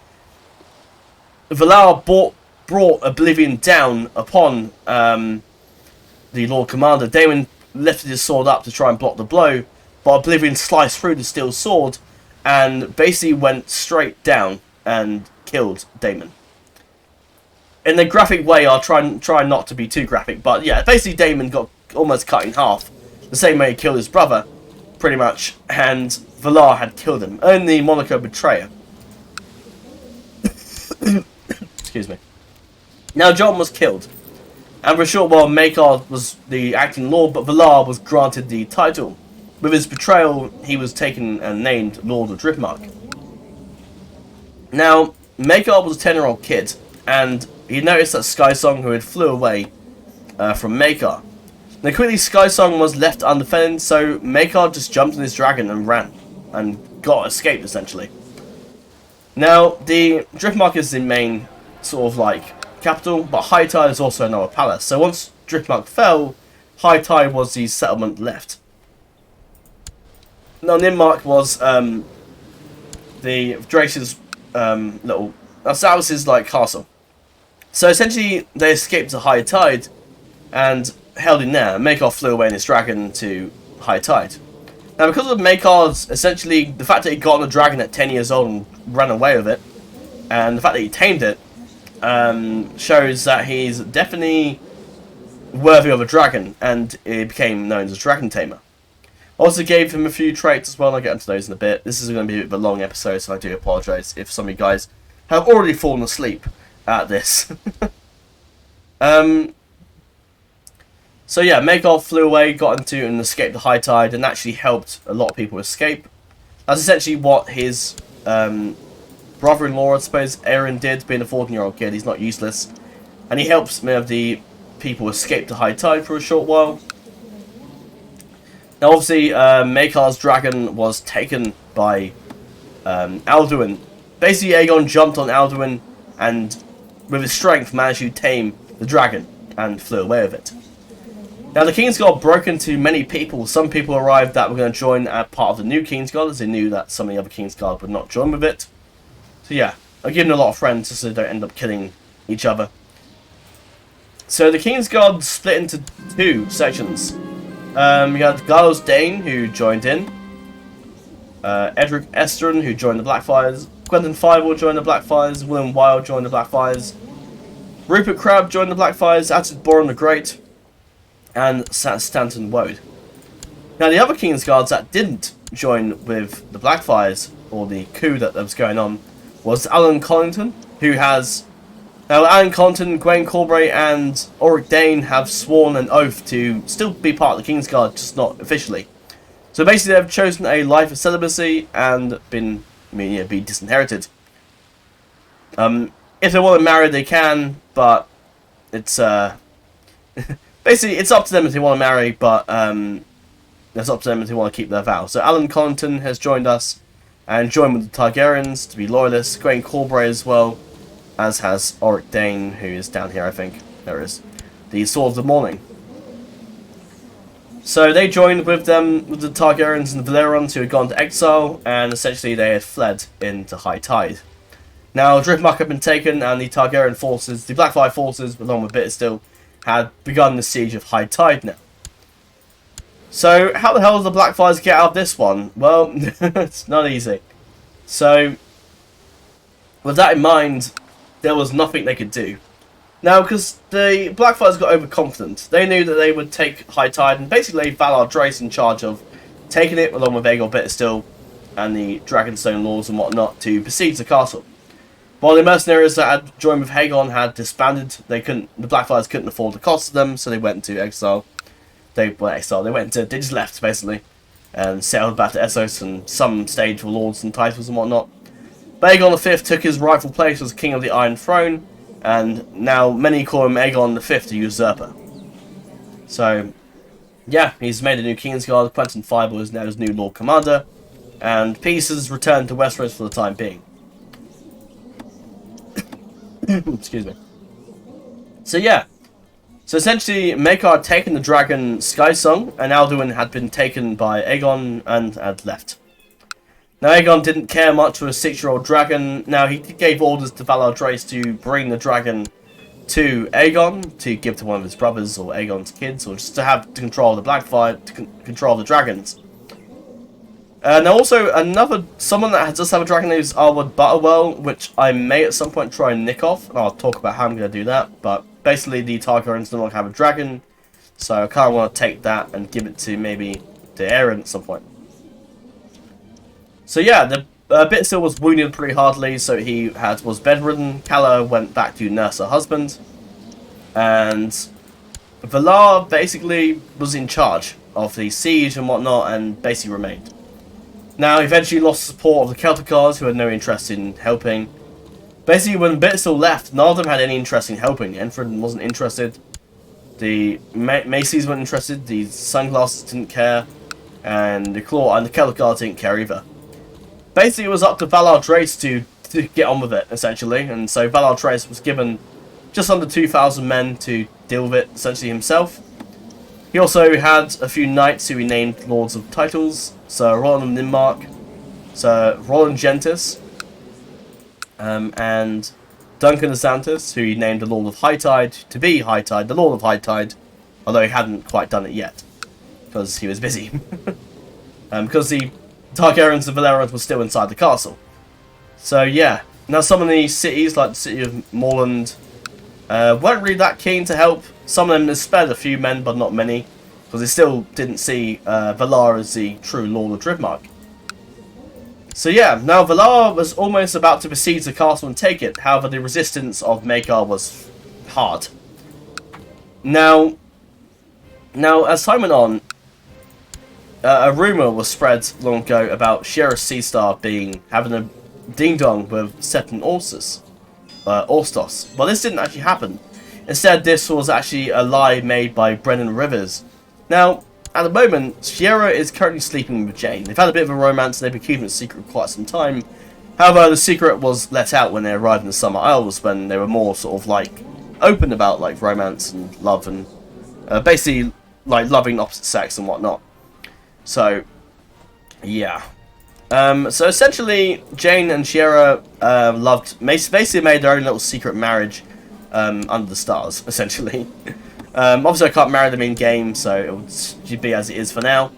Valar brought Oblivion down upon the Lord Commander. Daemon lifted his sword up to try and block the blow, but Oblivion sliced through the steel sword and basically went straight down and killed Daemon. In a graphic way, I'll try not to be too graphic, but yeah, basically Daemon got almost cut in half, the same way he killed his brother, pretty much, and Valar had killed him. Only Monaco betrayer. Excuse me. Now Jon was killed, and for a short while Maekar was the acting lord, but Valar was granted the title. With his betrayal, he was taken and named Lord of Driftmark. Now, Maekar was a 10-year-old kid, and he noticed that Skysong, who had flew away from Maekar. Now quickly, Skysong was left undefended, so Maekar just jumped on his dragon and ran, and escaped essentially. Now, the Driftmark is the main sort of like capital, but High Tide is also another palace. So once Driftmark fell, High Tide was the settlement left. Now Nimmark was the Drace's little... that was his like castle. So essentially they escaped to High Tide and held in there. Maekar flew away in his dragon to High Tide. Now because of Maekar's, essentially the fact that he got on a dragon at 10 years old and ran away with it, and the fact that he tamed it, shows that he's definitely worthy of a dragon, and he became known as a dragon tamer. Also gave him a few traits as well, I'll get into those in a bit. This is going to be a bit of a long episode, so I do apologise if some of you guys have already fallen asleep at this. So yeah, Maekar flew away, got into and escaped the High Tide, and actually helped a lot of people escape. That's essentially what his brother-in-law, I suppose, Aeron did, being a 14-year-old kid. He's not useless. And he helps many of the people escape to High Tide for a short while. Now obviously, Maekar's dragon was taken by Alduin. Basically, Aegon jumped on Alduin and, with his strength, managed to tame the dragon and flew away with it. Now, the Kingsguard broke into many people. Some people arrived that were going to join as part of the new Kingsguard, as they knew that some of the other Kingsguard would not join with it. So yeah, I give them a lot of friends so they don't end up killing each other. So the Kingsguard split into two sections. We had Giles Dane, who joined in. Edric Estrin, who joined the Blackfyres. Quentin Fireball joined the Blackfyres. William Wilde joined the Blackfyres. Rupert Crabbe joined the Blackfyres. Atted Boron the Great. And Stanton Woad. Now the other Kingsguards that didn't join with the Blackfyres, or the coup that was going on, was Alan Collington, who has... Now Alan Collington, Gwaine Corbray and Auric Dane have sworn an oath to still be part of the Kingsguard, just not officially. So basically they've chosen a life of celibacy and be disinherited. If they want to marry they can, but it's... Basically, it's up to them if they want to marry, but it's up to them if they want to keep their vow. So Alan Collington has joined us, and joined with the Targaryens to be loyalists. Gwaine Corbray as well, as has Auric Dane, who is down here, I think. There is. The Sword of the Morning. So they joined with them, with the Targaryens and the Velaryons, who had gone to exile, and essentially they had fled into High Tide. Now, Driftmark had been taken, and the Targaryen forces, the Blackfyre forces, along with Bittersteel, had begun the siege of High Tide now. So, how the hell did the Blackfyres get out of this one? Well, it's not easy. So, with that in mind, there was nothing they could do. Now, because the Blackfyres got overconfident, they knew that they would take High Tide and basically leave Valar Drace in charge of taking it, along with Aegon Bittersteel and the Dragonstone Lords and whatnot, to besiege the castle. While the mercenaries that had joined with Aegon had disbanded, the Blackfyres couldn't afford the cost of them, so they went into exile. They just left, basically, and sailed back to Essos, and some stayed for lords and titles and whatnot. But Aegon V took his rightful place as King of the Iron Throne, and now many call him Aegon V, the Usurper. So, yeah, he's made a new Kingsguard. Quentin Fireball is now his new Lord Commander, and peace has returned to Westeros for the time being. Excuse me. So yeah. So essentially, Maekar had taken the dragon Skysong, and Alduin had been taken by Aegon and had left. Now, Aegon didn't care much for a 6-year-old dragon. Now, he gave orders to Valar Drace to bring the dragon to Aegon, to give to one of his brothers, or Aegon's kids, or just to have to control the Blackfyre, to control the dragons. Now, also, someone that does have a dragon is Arwood Butterwell, which I may at some point try and nick off, and I'll talk about how I'm going to do that, but basically the Targaryens no longer have a dragon, so I kind of want to take that and give it to maybe to Daeron at some point. So yeah, the Bitsil was wounded pretty hardly, so he was bedridden. Calla went back to nurse her husband, and Valar basically was in charge of the siege and whatnot, and basically remained. Now, he eventually lost the support of the Celticars, who had no interest in helping. Basically, when Bitsil left, none of them had any interest in helping. Enfred wasn't interested. The Maces weren't interested. The Sunglasses didn't care, and the Claw and the Celticars didn't care either. Basically, it was up to Valar Drace to get on with it, essentially, and so Valar Drace was given just under 2,000 men to deal with it, essentially himself. He also had a few knights who he named Lords of Titles, Sir Roland of Nimmark, Sir Roland Gentis, and Duncan of Xanthus, who he named the Lord of Hightide, to be Hightide, the Lord of Hightide, although he hadn't quite done it yet, because he was busy. Because the Targaryens and Velaryons were still inside the castle. So yeah, now some of these cities, like the city of Moreland, weren't really that keen to help. Some of them spared a few men, but not many, because they still didn't see Valar as the true Lord of Driftmark. So yeah, now Valar was almost about to besiege the castle and take it. However, the resistance of Maegor was hard. Now as time went on, a rumour was spread long ago about Sheriff Seastar having a ding-dong with Seton Orstos. Well, this didn't actually happen. Instead, this was actually a lie made by Brennan Rivers. Now, at the moment, Shiera is currently sleeping with Jane. They've had a bit of a romance and they've been keeping it secret for quite some time. However, the secret was let out when they arrived in the Summer Isles, when they were more sort of like open about like romance and love and basically like loving opposite sex and whatnot. So, yeah. So essentially, Jane and Shiera basically made their own little secret marriage under the stars, essentially. Obviously, I can't marry them in game, so it would be as it is for now.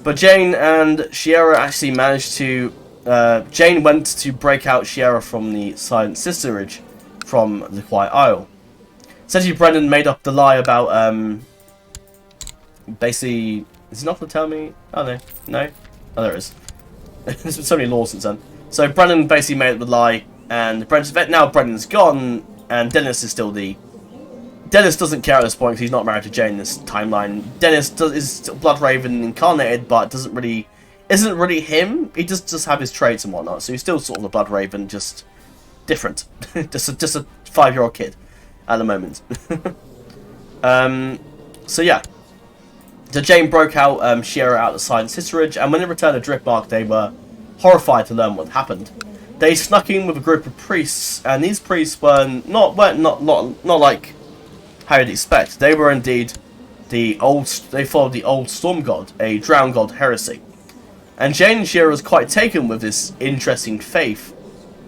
But Jane and Shiera actually managed to. Jane went to break out Shiera from the Silent Sisterage from the Quiet Isle. Essentially, Brendan made up the lie about basically. Is he not going to tell me? Oh no, no. Oh, there it is. There's been so many laws since then. So Brendan basically made up the lie, and now Brendan's gone, and Dennis is still the. Dennis doesn't care at this point because he's not married to Jane in this timeline. Dennis is still Bloodraven incarnated, but isn't really him. He just have his traits and whatnot. So he's still sort of a Bloodraven, just different. just a 5-year-old kid at the moment. So yeah. So Jane broke out Shiera out of the Silent Sisterage, and when they returned to Driftmark, they were horrified to learn what happened. They snuck in with a group of priests, and these priests weren't like how you'd expect. They were indeed they followed the old Storm God, a Drown God heresy. And Jane and Shiera was quite taken with this interesting faith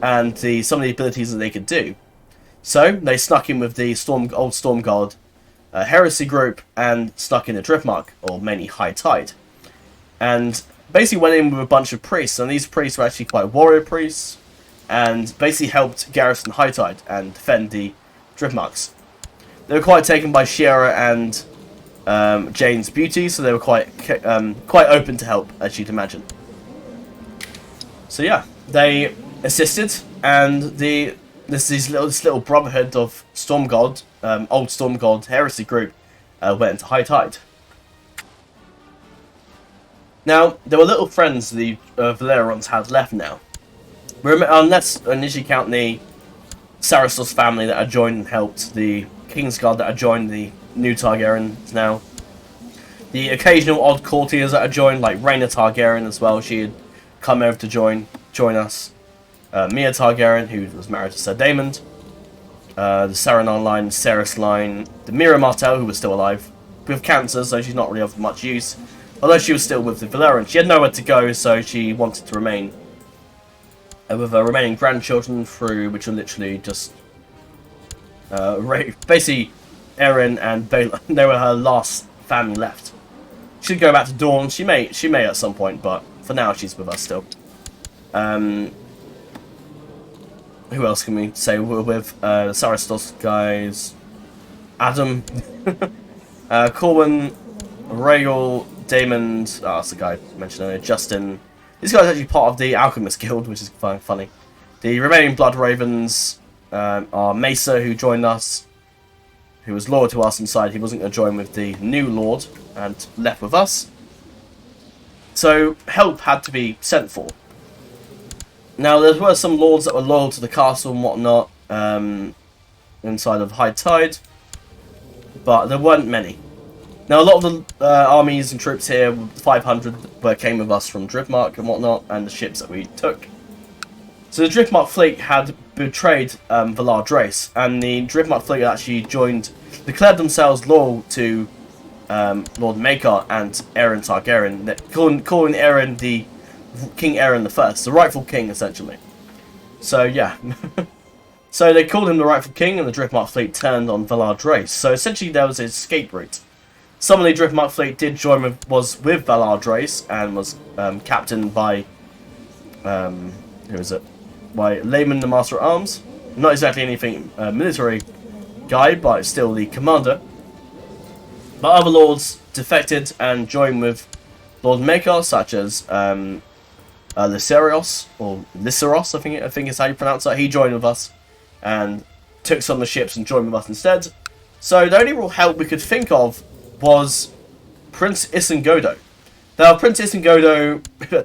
and some of the abilities that they could do. So they snuck in with the old Storm God heresy group and stuck in the Driftmark, or mainly High Tide, and basically went in with a bunch of priests, and these priests were actually quite warrior priests, and basically helped garrison High Tide and defend the Driftmarks. They were quite taken by Shiera and Jane's beauty, so they were quite open to help, as you'd imagine. So yeah, they assisted, and this little brotherhood of Storm God, old Storm God heresy group, went into High Tide. Now, there were little friends the Velaryons had left now. Unless initially count the Sarastos family that had joined and helped, the Kingsguard that had joined the new Targaryens now. The occasional odd courtiers that had joined, like Rhaena Targaryen as well, she had come over to join us. Mia Targaryen, who was married to Sir Daemon. The Saranon line, Cerys line. The Mira Martell, who was still alive, with cancer, so she's not really of much use. Although she was still with the Velaryon, she had nowhere to go, so she wanted to remain with her remaining grandchildren through, which are literally just basically Aeron and Baelor. They were her last family left. She'd go back to Dawn. She may at some point, but for now she's with us still. Who else can we say we're with? Saristos guys, Adam, Corwin, Rhaegal, Daemon. Oh, that's the guy I mentioned earlier. Justin. This guy's actually part of the Alchemist Guild, which is funny. The remaining Blood Ravens are Mesa, who joined us, who was loyal to us inside. He wasn't going to join with the new Lord and left with us. So help had to be sent for. Now, there were some lords that were loyal to the castle and whatnot inside of High Tide, but there weren't many. Now, a lot of the armies and troops here, 500, came with us from Driftmark and whatnot, and the ships that we took. So the Driftmark fleet had betrayed Valar Drace, and the Driftmark fleet actually declared themselves loyal to Lord Maekar and Aeron Targaryen, calling Aeron the King Aeron I, the rightful king, essentially. So, yeah. So they called him the rightful king, and the Driftmark fleet turned on Valar Drace. So essentially there was an escape route. Some of the Driftmark fleet did join was with Valar Drace, and was captained by, who is it? By Layman the Master at Arms. Not exactly anything military guy, but still the commander. But other lords defected and joined with Lord Maekar, such as Lyseros, or Lyseros, I think is how you pronounce that. He joined with us and took some of the ships and joined with us instead. So the only real help we could think of was Prince Isengodo. Now, Prince Isengodo,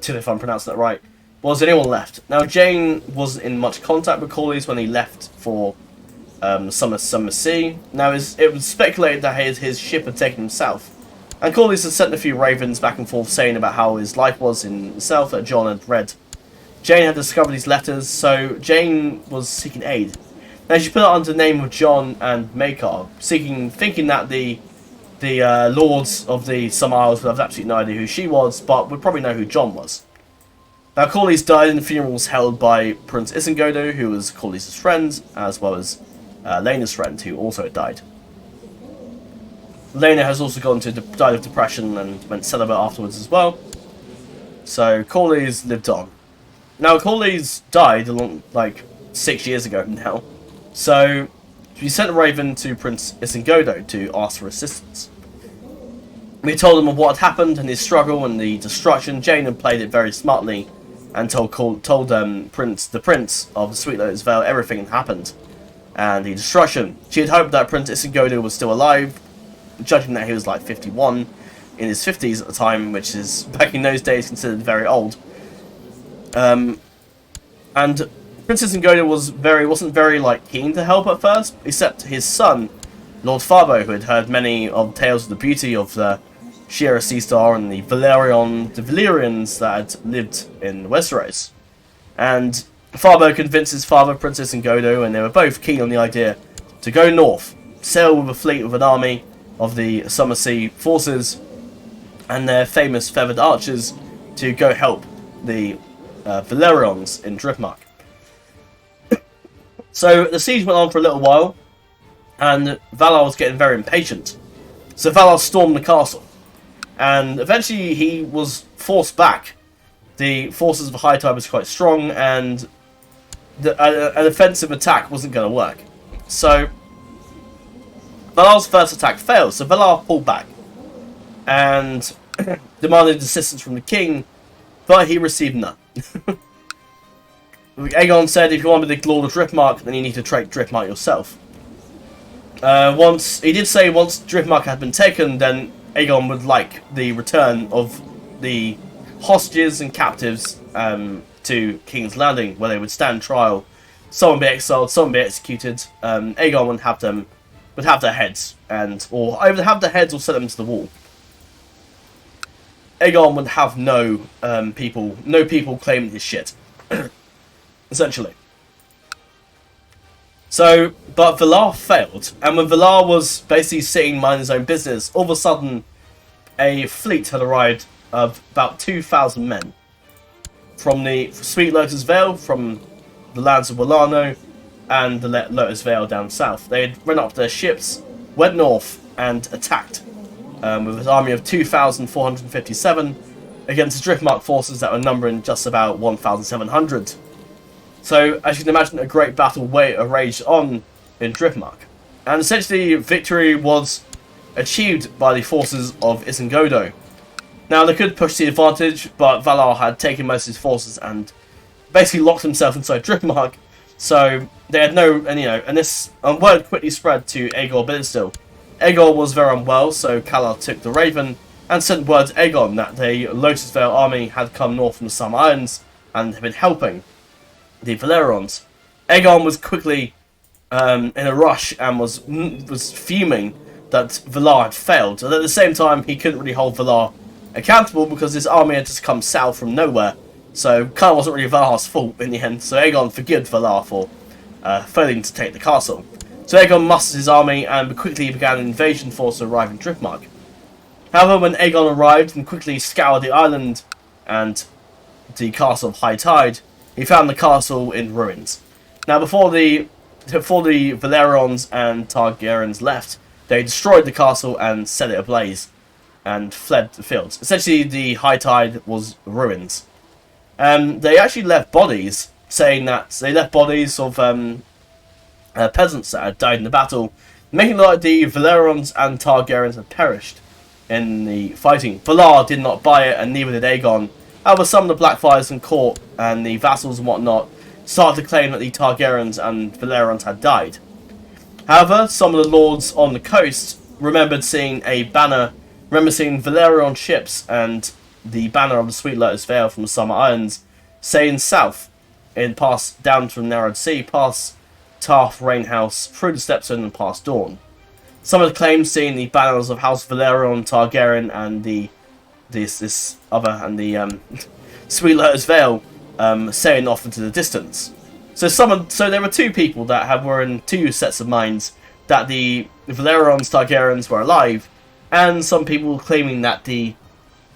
if I'm pronouncing that right, was anyone left. Now, Jane wasn't in much contact with Corlys when he left for Summer Sea. Now, it was speculated that his ship had taken him south. And Corlys had sent a few ravens back and forth saying about how his life was in the south that Jon had read. Jane had discovered these letters, so Jane was seeking aid. Now, she put it under the name of Jon and Maekar, thinking that the lords of the Summer Isles would have absolutely no idea who she was, but would probably know who Jon was. Now, Corlys died in the funerals held by Prince Isengodo, who was Corlys' friend, as well as Laena's friend, who also died. Laena has also died of depression and went celibate afterwards as well. So Corlys lived on. Now, Corlys died 6 years ago now. So we sent a raven to Prince Isengodo to ask for assistance. We told him of what had happened and his struggle and the destruction. Jane had played it very smartly and told the Prince of the Sweet Lotus Vale everything that happened and the destruction. She had hoped that Prince Isengodo was still alive, judging that he was like 51, in his 50s at the time, which is back in those days considered very old. And Prince Isengodo wasn't very keen to help at first, except his son, Lord Farbo, who had heard many of tales of the beauty of the Shiera Seastar and the Valyrians that had lived in Westeros. And Farbo convinced his father, Prince Isengodo, and they were both keen on the idea to go north, sail with a fleet with an army of the Summer Sea forces and their famous feathered archers to go help the Velaryons in Driftmark. So the siege went on for a little while, and Valar was getting very impatient. So Valar stormed the castle, and eventually he was forced back. The forces of High Tide was quite strong, and an offensive attack wasn't going to work. So Valar's first attack failed, so Valar pulled back and demanded assistance from the king, but he received none. Aegon said, if you want to be the Lord of Driftmark, then you need to take Driftmark yourself. Once Driftmark had been taken, then Aegon would like the return of the hostages and captives to King's Landing, where they would stand trial. Some would be exiled, some would be executed. Aegon would have their heads, or either have their heads or send them to the wall. Aegon would have no people claiming his shit, essentially. So, but Valar failed, and when Valar was basically sitting minding his own business, all of a sudden, a fleet had arrived of about 2,000 men from the Sweet Lotus Vale, from the lands of Wallano, and the Lotus Vale down south. They had run up their ships, went north, and attacked with an army of 2,457 against the Driftmark forces that were numbering just about 1,700. So, as you can imagine, a great battle raged on in Driftmark. And essentially, victory was achieved by the forces of Isengard. Now, they could push the advantage, but Valar had taken most of his forces and basically locked himself inside Driftmark. So, they had and this word quickly spread to Aegor Billistil. Aegor was very unwell, so Kalar took the Raven and sent word to Aegon that the Lotus Vale army had come north from the Summer Islands and had been helping the Velaryons. Aegon was quickly in a rush and was fuming that Valar had failed. And at the same time, he couldn't really hold Valar accountable because his army had just come south from nowhere. So, kind of wasn't really Valar's fault in the end. So, Aegon forgave Valar for failing to take the castle. So, Aegon mustered his army and quickly began an invasion force to arrive in Driftmark. However, when Aegon arrived and quickly scoured the island and the castle of High Tide, he found the castle in ruins. Now, before the Velaryons and Targaryens left, they destroyed the castle and set it ablaze and fled the fields. Essentially, the High Tide was ruins. They actually left bodies, saying that they left bodies of peasants that had died in the battle, making it look like the Velaryons and Targaryens had perished in the fighting. Valar did not buy it, and neither did Aegon. However, some of the Blackfyres in court and the vassals and whatnot started to claim that the Targaryens and Velaryons had died. However, some of the lords on the coast remembered seeing Velaryon ships and the banner of the Sweet Lotus Vale from the Summer Islands sailing south down from the Narrowed Sea, past Tarth Rainhouse, through the Stepstone and past Dawn. Some of the claims seeing the banners of House Velaryon Targaryen and the Sweet Lotus Vale sailing off into the distance. So there were two people that were in two sets of minds, that the Velaryons Targaryens were alive, and some people claiming that the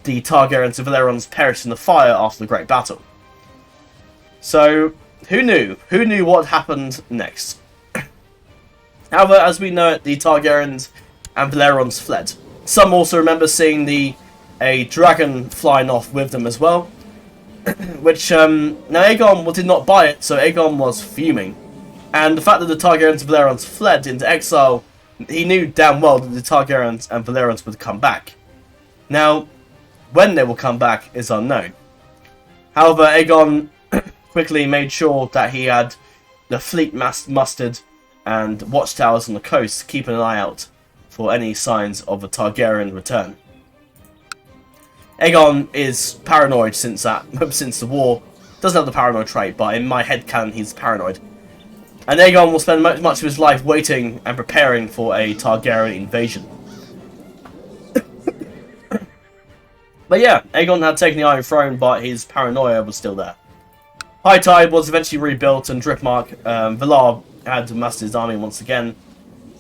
Targaryens and Velaryons perished in the fire after the Great Battle. So, who knew? Who knew what happened next? However, as we know it, the Targaryens and Velaryons fled. Some also remember seeing a dragon flying off with them as well, which, now Aegon did not buy it, so Aegon was fuming. And the fact that the Targaryens and Velaryons fled into exile, he knew damn well that the Targaryens and Velaryons would come back. Now, when they will come back is unknown. However, Aegon quickly made sure that he had the fleet mustered and watchtowers on the coast, keeping an eye out for any signs of a Targaryen return. Aegon is paranoid since the war. Doesn't have the paranoid trait, but in my headcanon he's paranoid. And Aegon will spend much of his life waiting and preparing for a Targaryen invasion. But yeah, Aegon had taken the Iron Throne, but his paranoia was still there. High Tide was eventually rebuilt, and Driftmark, Valar had mustered his army once again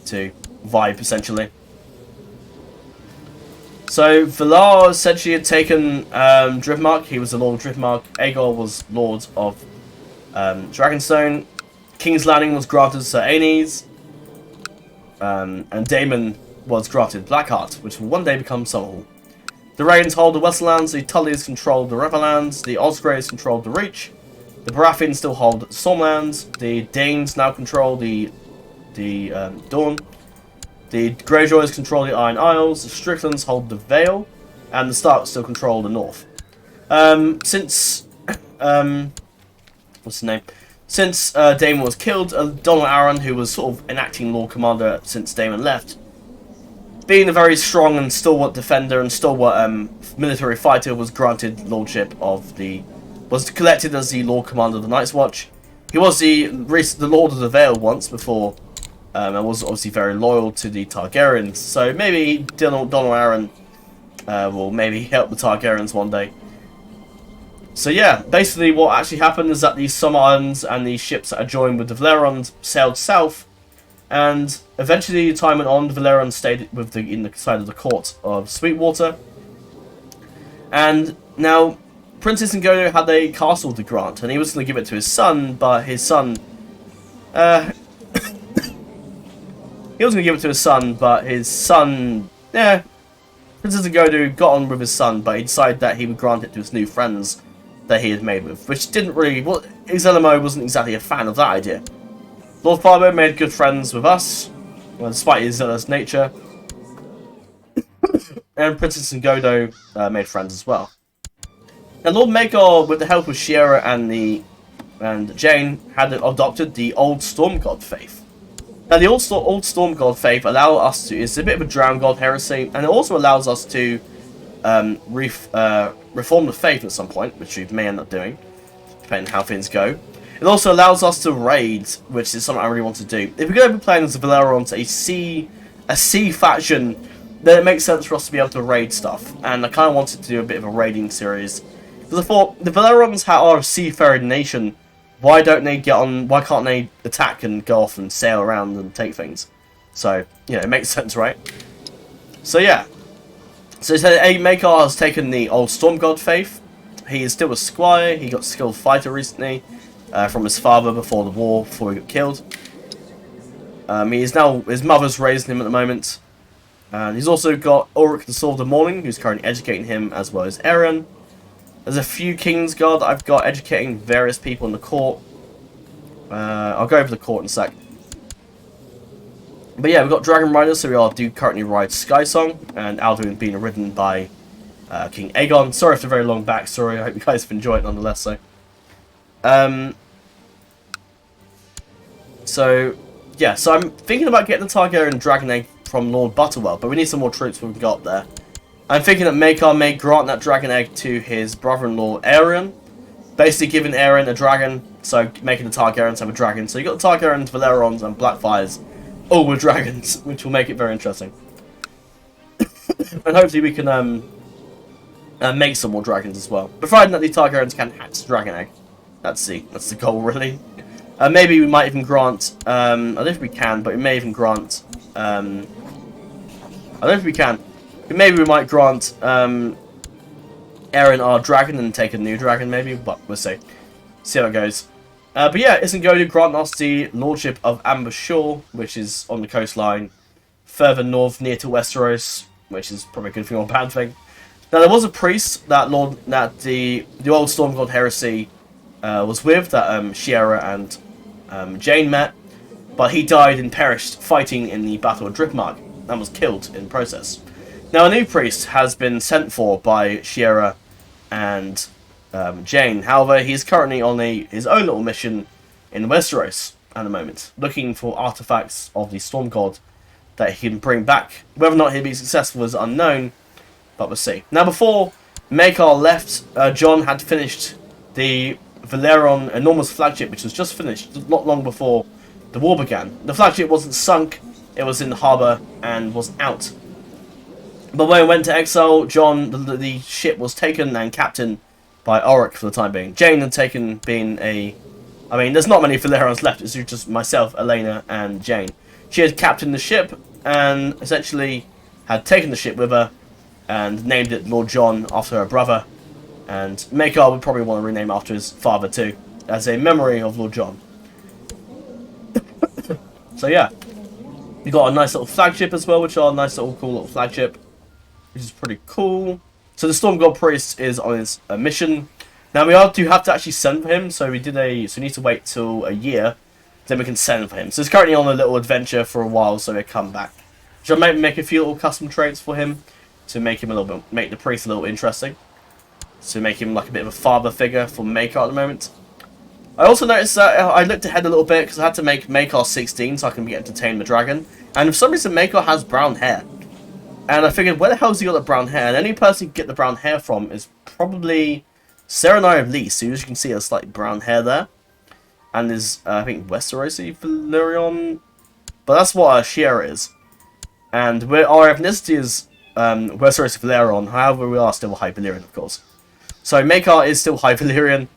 to vibe, essentially. So, Valar essentially had taken Driftmark. He was the Lord of Driftmark. Aegor was Lord of Dragonstone. King's Landing was granted to Aenys. And Daemon was granted Blackheart, which will one day become Summerhall. The Rains hold the Westerlands, the Tullys controlled the Riverlands, the Osgreys controlled the Reach, the Baratheons still hold the Stormlands, the Danes now control the Dawn, the Greyjoys control the Iron Isles, the Stricklands hold the Vale, and the Starks still control the North. Since Daemon was killed, Donald Arryn, who was sort of an acting Lord Commander since Daemon left, being a very strong and stalwart defender and stalwart military fighter, was granted lordship was collected as the Lord Commander of the Night's Watch. He was the Lord of the Vale once before, and was obviously very loyal to the Targaryens. So maybe Donald Arryn will maybe help the Targaryens one day. So yeah, basically what actually happened is that the Summer Islands and the ships that had joined with the Velaryons sailed south, and eventually time went on, the Velaryons stayed in the side of the court of Sweetwater, And now, Princess Ngodo had a castle to grant, and he was going to give it to his son, but his son... he was going to give it to his son, but his son... Yeah, Princess Ngodo got on with his son, but he decided that he would grant it to his new friends that he had made with, which didn't really... Well, Exelimo wasn't exactly a fan of that idea. Lord Farbo made good friends with us, well, despite his zealous nature. And Princess Ngodo made friends as well. And Lord Maekar, with the help of Shiera and Jane, had adopted the Old Storm God faith. Now, the Old Storm God faith allows us to... It's a bit of a Drown God heresy, and it also allows us to reform the faith at some point, which we may end up doing, depending on how things go. It also allows us to raid, which is something I really want to do. If we're going to be playing as a Velaryon, a sea faction, then it makes sense for us to be able to raid stuff. And I kind of wanted to do a bit of a raiding series. Because I thought, the Velaryons are a seafaring nation. Why can't they attack and go off and sail around and take things? So, you know, it makes sense, right? So, yeah. So, Maekar has taken the Old Storm God faith. He is still a squire. He got skilled fighter recently. From his father before the war, before he got killed. He is now... His mother's raising him at the moment. And he's also got Ulrich the Sword of the Morning, who's currently educating him, as well as Aeron. There's a few Kingsguard that I've got educating various people in the court. I'll go over the court in a sec. But yeah, we've got Dragon Riders, so we do currently ride Skysong, and Alduin being ridden by King Aegon. Sorry for the very long backstory, I hope you guys have enjoyed it nonetheless, so... yeah, so I'm thinking about getting the Targaryen Dragon Egg from Lord Butterwell, but we need some more troops when we got there. I'm thinking that Maekar may grant that Dragon Egg to his brother-in-law Aeron, basically giving Aeron a dragon, so making the Targaryens have a dragon. So you got the Targaryens, Velaryons, and Blackfyres, all with dragons, which will make it very interesting. And hopefully we can make some more dragons as well, providing that the Targaryens can hatch the Dragon Egg. That's the goal, really. Maybe we might even grant... I don't know if we can, but we may even grant... I don't know if we can. Maybe we might grant Aeron our dragon and take a new dragon, maybe. But we'll see. See how it goes. But yeah, isn't going to grant us the Lordship of Amber Shore, which is on the coastline further north near to Westeros, which is probably a good thing or a bad thing. Now, there was a priest that the Old Storm God Heresy was with, that Shiera and Jane met, but he died and perished fighting in the Battle of Driftmark and was killed in the process. Now, a new priest has been sent for by Shiera and Jane. However, he's currently on his own little mission in Westeros at the moment, looking for artifacts of the Storm God that he can bring back. Whether or not he'll be successful is unknown, but we'll see. Now, before Maekar left, Jon had finished the Velaryon enormous flagship, which was just finished not long before the war began. The flagship wasn't sunk, it was in the harbour and was out. But when it went to exile, Jon, the ship was taken and captained by Ulrich for the time being. Jane had taken being a... I mean, there's not many Velaryons left, it's just myself, Elena, and Jane. She had captained the ship and essentially had taken the ship with her and named it Lord Jon after her brother. And Maekar would probably want to rename after his father too, as a memory of Lord Jon. So yeah, we got a nice little flagship as well, which are a nice little cool little flagship, which is pretty cool. So the Storm God Priest is on his mission. Now we do have to actually send for him, so we need to wait till a year, then we can send for him. So he's currently on a little adventure for a while, so he'll come back. So I might make a few little custom traits for him to make him make the priest a little interesting. To make him like a bit of a father figure for Maekar at the moment. I also noticed that I looked ahead a little bit because I had to make Maekar 16 so I can get to tame the dragon. And for some reason Maekar has brown hair. And I figured, where the hell has he got the brown hair? And any person you can get the brown hair from is probably Serenai of Lys, who, as you can see, has slight brown hair there. And there's, I think, Westerosi Velaryon. But that's what Shiera is. And our ethnicity is Westerosi Velaryon, however we are still High Valyrian, of course. So Maekar is still High Valyrian,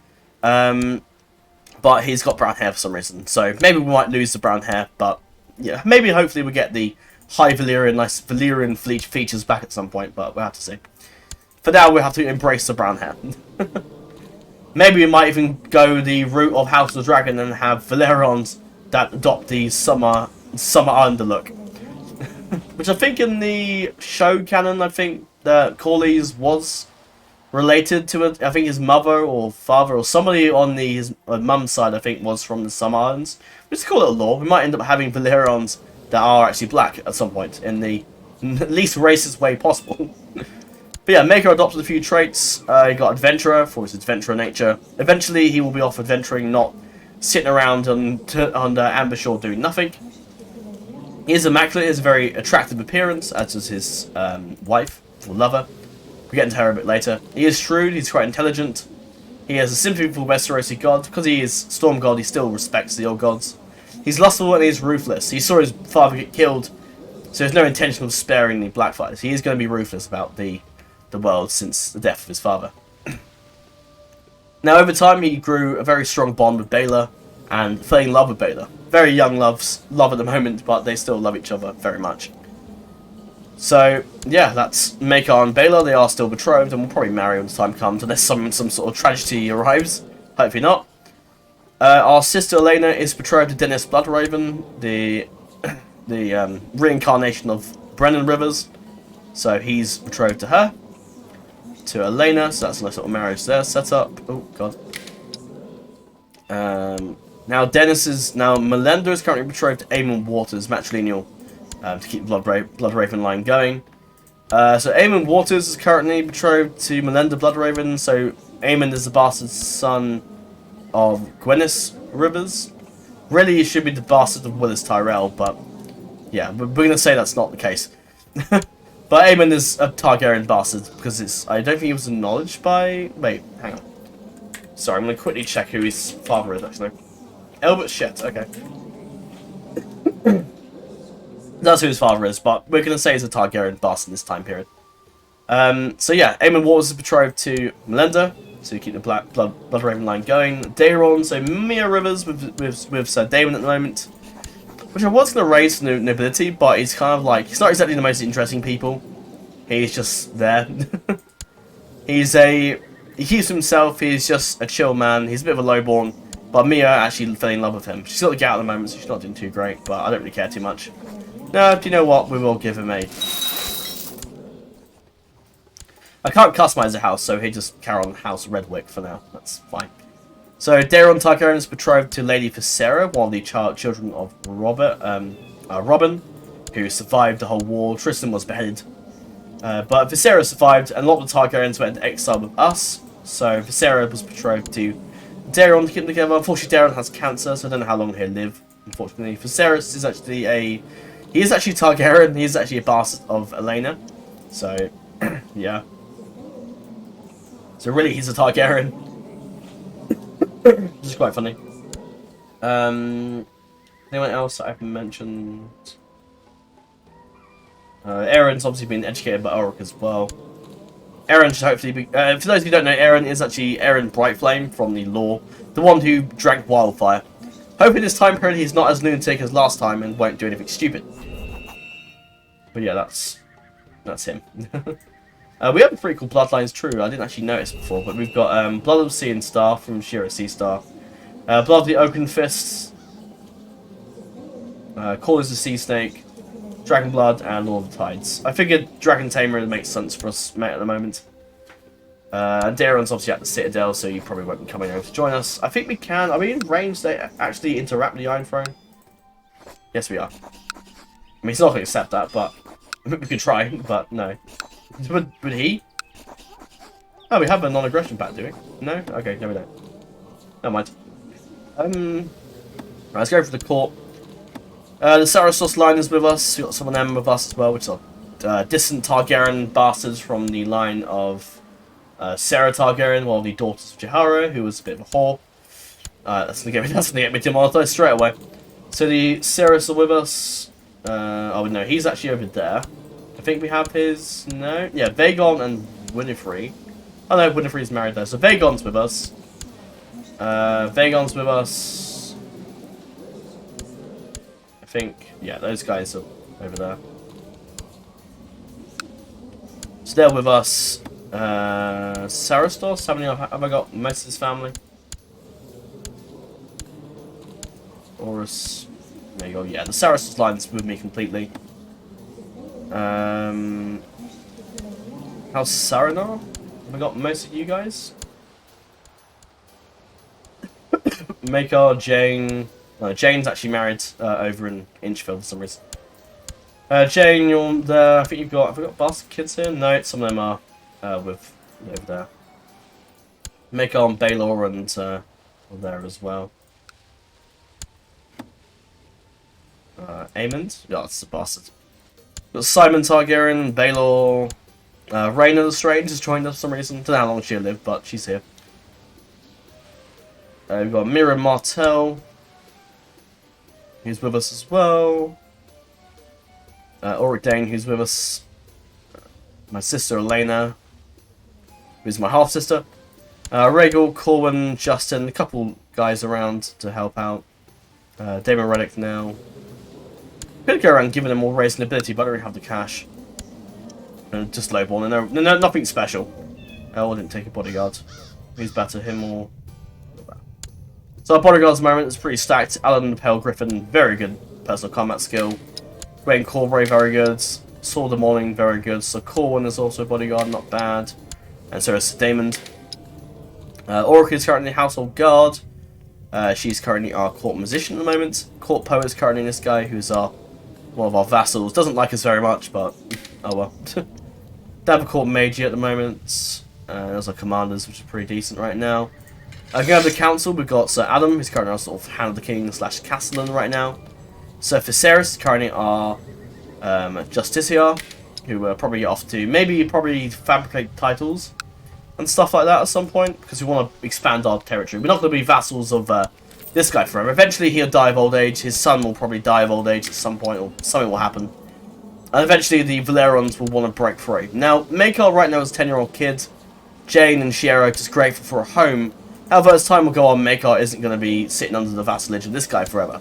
but he's got brown hair for some reason. So maybe we might lose the brown hair, but yeah, maybe hopefully we get the High Valyrian, nice Valyrian fleet features back at some point, but we'll have to see. for now, we have to embrace the brown hair. Maybe we might even go the route of House of the Dragon and have Velaryons that adopt the Summer Islander look. Which I think in the show canon, I think that Corlys was related to it. I think his mother or father or somebody on his mum's side, I think, was from the Summer Islands. We just call it a law. We might end up having Velaryons that are actually black at some point in the least racist way possible. But yeah, Maker adopted a few traits. He got Adventurer for his adventurer nature. Eventually, he will be off adventuring, not sitting around on ambush or doing nothing. He is immaculate. He has a very attractive appearance, as is his wife or lover. We'll get into her a bit later. He is shrewd. He's quite intelligent. He has a sympathy for Westerosi god. Because he is Storm God, he still respects the old gods. He's lustful and he's ruthless. He saw his father get killed, so there's no intention of sparing the Blackfyres. He is going to be ruthless about the world since the death of his father. Now, over time, he grew a very strong bond with Baelor and fell in love with Baelor. Very young love at the moment, but they still love each other very much. So, yeah, that's Maekar and Baelor. They are still betrothed and will probably marry when the time comes, unless some sort of tragedy arrives. Hopefully not. Our sister Elena is betrothed to Dennis Bloodraven, the reincarnation of Brennan Rivers. So he's betrothed to her. To Elena, so that's a nice little marriage there set up. Oh god. Now Melinda is currently betrothed to Aemon Waters, matrilineal, to keep the Bloodraven line going. So Aemon Waters is currently betrothed to Melinda Bloodraven. So Aemon is the bastard son of Gwyneth Rivers. Really, he should be the bastard of Willis Tyrell, but yeah, we're going to say that's not the case. But Aemon is a Targaryen bastard, because I don't think he was acknowledged by... Wait, hang on. Sorry, I'm going to quickly check who his father is, actually. Elbert Shett, okay. That's who his father is, but we're going to say he's a Targaryen bastard this time period. So yeah, Aemon Waters is betrothed to Melinda, to keep the Bloodraven line going. Daeron, so Mia Rivers with Sir Daemon at the moment. Which I was going to raise to nobility, but he's kind of like... He's not exactly the most interesting people. He's just there. He keeps himself, he's just a chill man. He's a bit of a lowborn. But Mia actually fell in love with him. She's got the gout at the moment, so she's not doing too great. But I don't really care too much. No, do you know what? We will give him a... I can't customize the house, so he just carry on House Redwick for now. That's fine. So, Daeron Targaryen is betrothed to Lady Visera, one of the children of Robin, who survived the whole war. Tristan was beheaded. But Visera survived, and a lot of the Targaryens went into exile with us. So, Visera was betrothed to Daeron to keep them together. Unfortunately, Daeron has cancer, so I don't know how long he'll live, unfortunately. Viserys is actually he is actually Targaryen. He is actually a bastard of Elena. So, yeah. So, really, he's a Targaryen. Which is quite funny. Anyone else that I've mentioned? Aaron's obviously been educated by Ulrich as well. Aaron should hopefully be... for those who don't know, Aaron is actually Aaron Brightflame from the lore. The one who drank wildfire. Hoping this time period he's not as lunatic as last time and won't do anything stupid. But yeah, that's him. We have a pretty cool bloodlines, true. I didn't actually notice before, but we've got Blood of the Sea and Star from Shira Sea Star. Blood of the Oaken Fists. Call is the Sea Snake. Dragon Blood and Lord of the Tides. I figured Dragon Tamer makes sense for us mate at the moment. Daeron's obviously at the Citadel, so you probably won't be coming over to join us. I think we can. Are we in range to actually interact with the Iron Throne? Yes, we are. I mean, he's not going to accept that, but we could try, but no. Would he? Oh, we have a non-aggression pact, do we? No? Okay, no we don't. Never mind. Right, let's go for the court. The Sarasos line is with us. We've got some of them with us as well, which are distant Targaryen bastards from the line of Sarah Targaryen, one of the daughters of Jahara, who was a bit of a whore. That's going to get me demonetized straight away. So the Saras are with us. Oh no, he's actually over there. I think we have his... No? Yeah, Vaegon and Winifred. Oh no, Winifred's married there. So Vaegon's with us. Vaegon's with us. I think... Yeah, those guys are over there. So they're with us. Sarastos, have I got most of his family? Horus. There you go, yeah, the Sarastos line's with me completely. How's Saranar? Have I got most of you guys? Makar, Jane. No, Jane's actually married over in Inchfield for some reason. Jane, you're there. I think you've got. Have I got bastard kids here? No, some of them are with over there. Makar and Baelor and are there as well. Aemond? Yeah, it's a bastard. Got Simon Targaryen, Baelor, Rhaena the Strange has joined us for some reason. Don't know how long she'll live, but she's here. We've got Mira Martell, who's with us as well. Auric Dane, who's with us. My sister Elena, who's my half sister. Rhaegal, Corwin, Justin, a couple guys around to help out. Daemon Reddick now. Could go around giving them more race and ability, but I don't really have the cash. Just lowball, and no, nothing special. I didn't take a bodyguard. Who's better, him or? So our bodyguards at the moment is pretty stacked. Alan the Pale Griffin, very good personal combat skill. Rain Corbray, very good. Sword of Morning, very good. So Corwin is also a bodyguard, not bad. And so is Daemon. Auric is currently Household Guard. She's currently our court musician at the moment. Court poet is currently this guy, who's one of our vassals. Doesn't like us very much, but oh well. Davenport Magi at the moment. Those are commanders, which is pretty decent right now. Going over the council, we've got Sir Adam, who's currently our sort of Hand of the King / Castellan right now. Sir Viserys is currently our Justiciar, who we're probably off to probably fabricate titles and stuff like that at some point, because we want to expand our territory. We're not going to be vassals of this guy forever. Eventually he'll die of old age, his son will probably die of old age at some point, or something will happen. And eventually the Velaryons will want to break free. Now, Makar right now is a 10-year-old kid. Jane and Shiera are just grateful for a home. However, as time will go on, Makar isn't going to be sitting under the vassalage of this guy forever.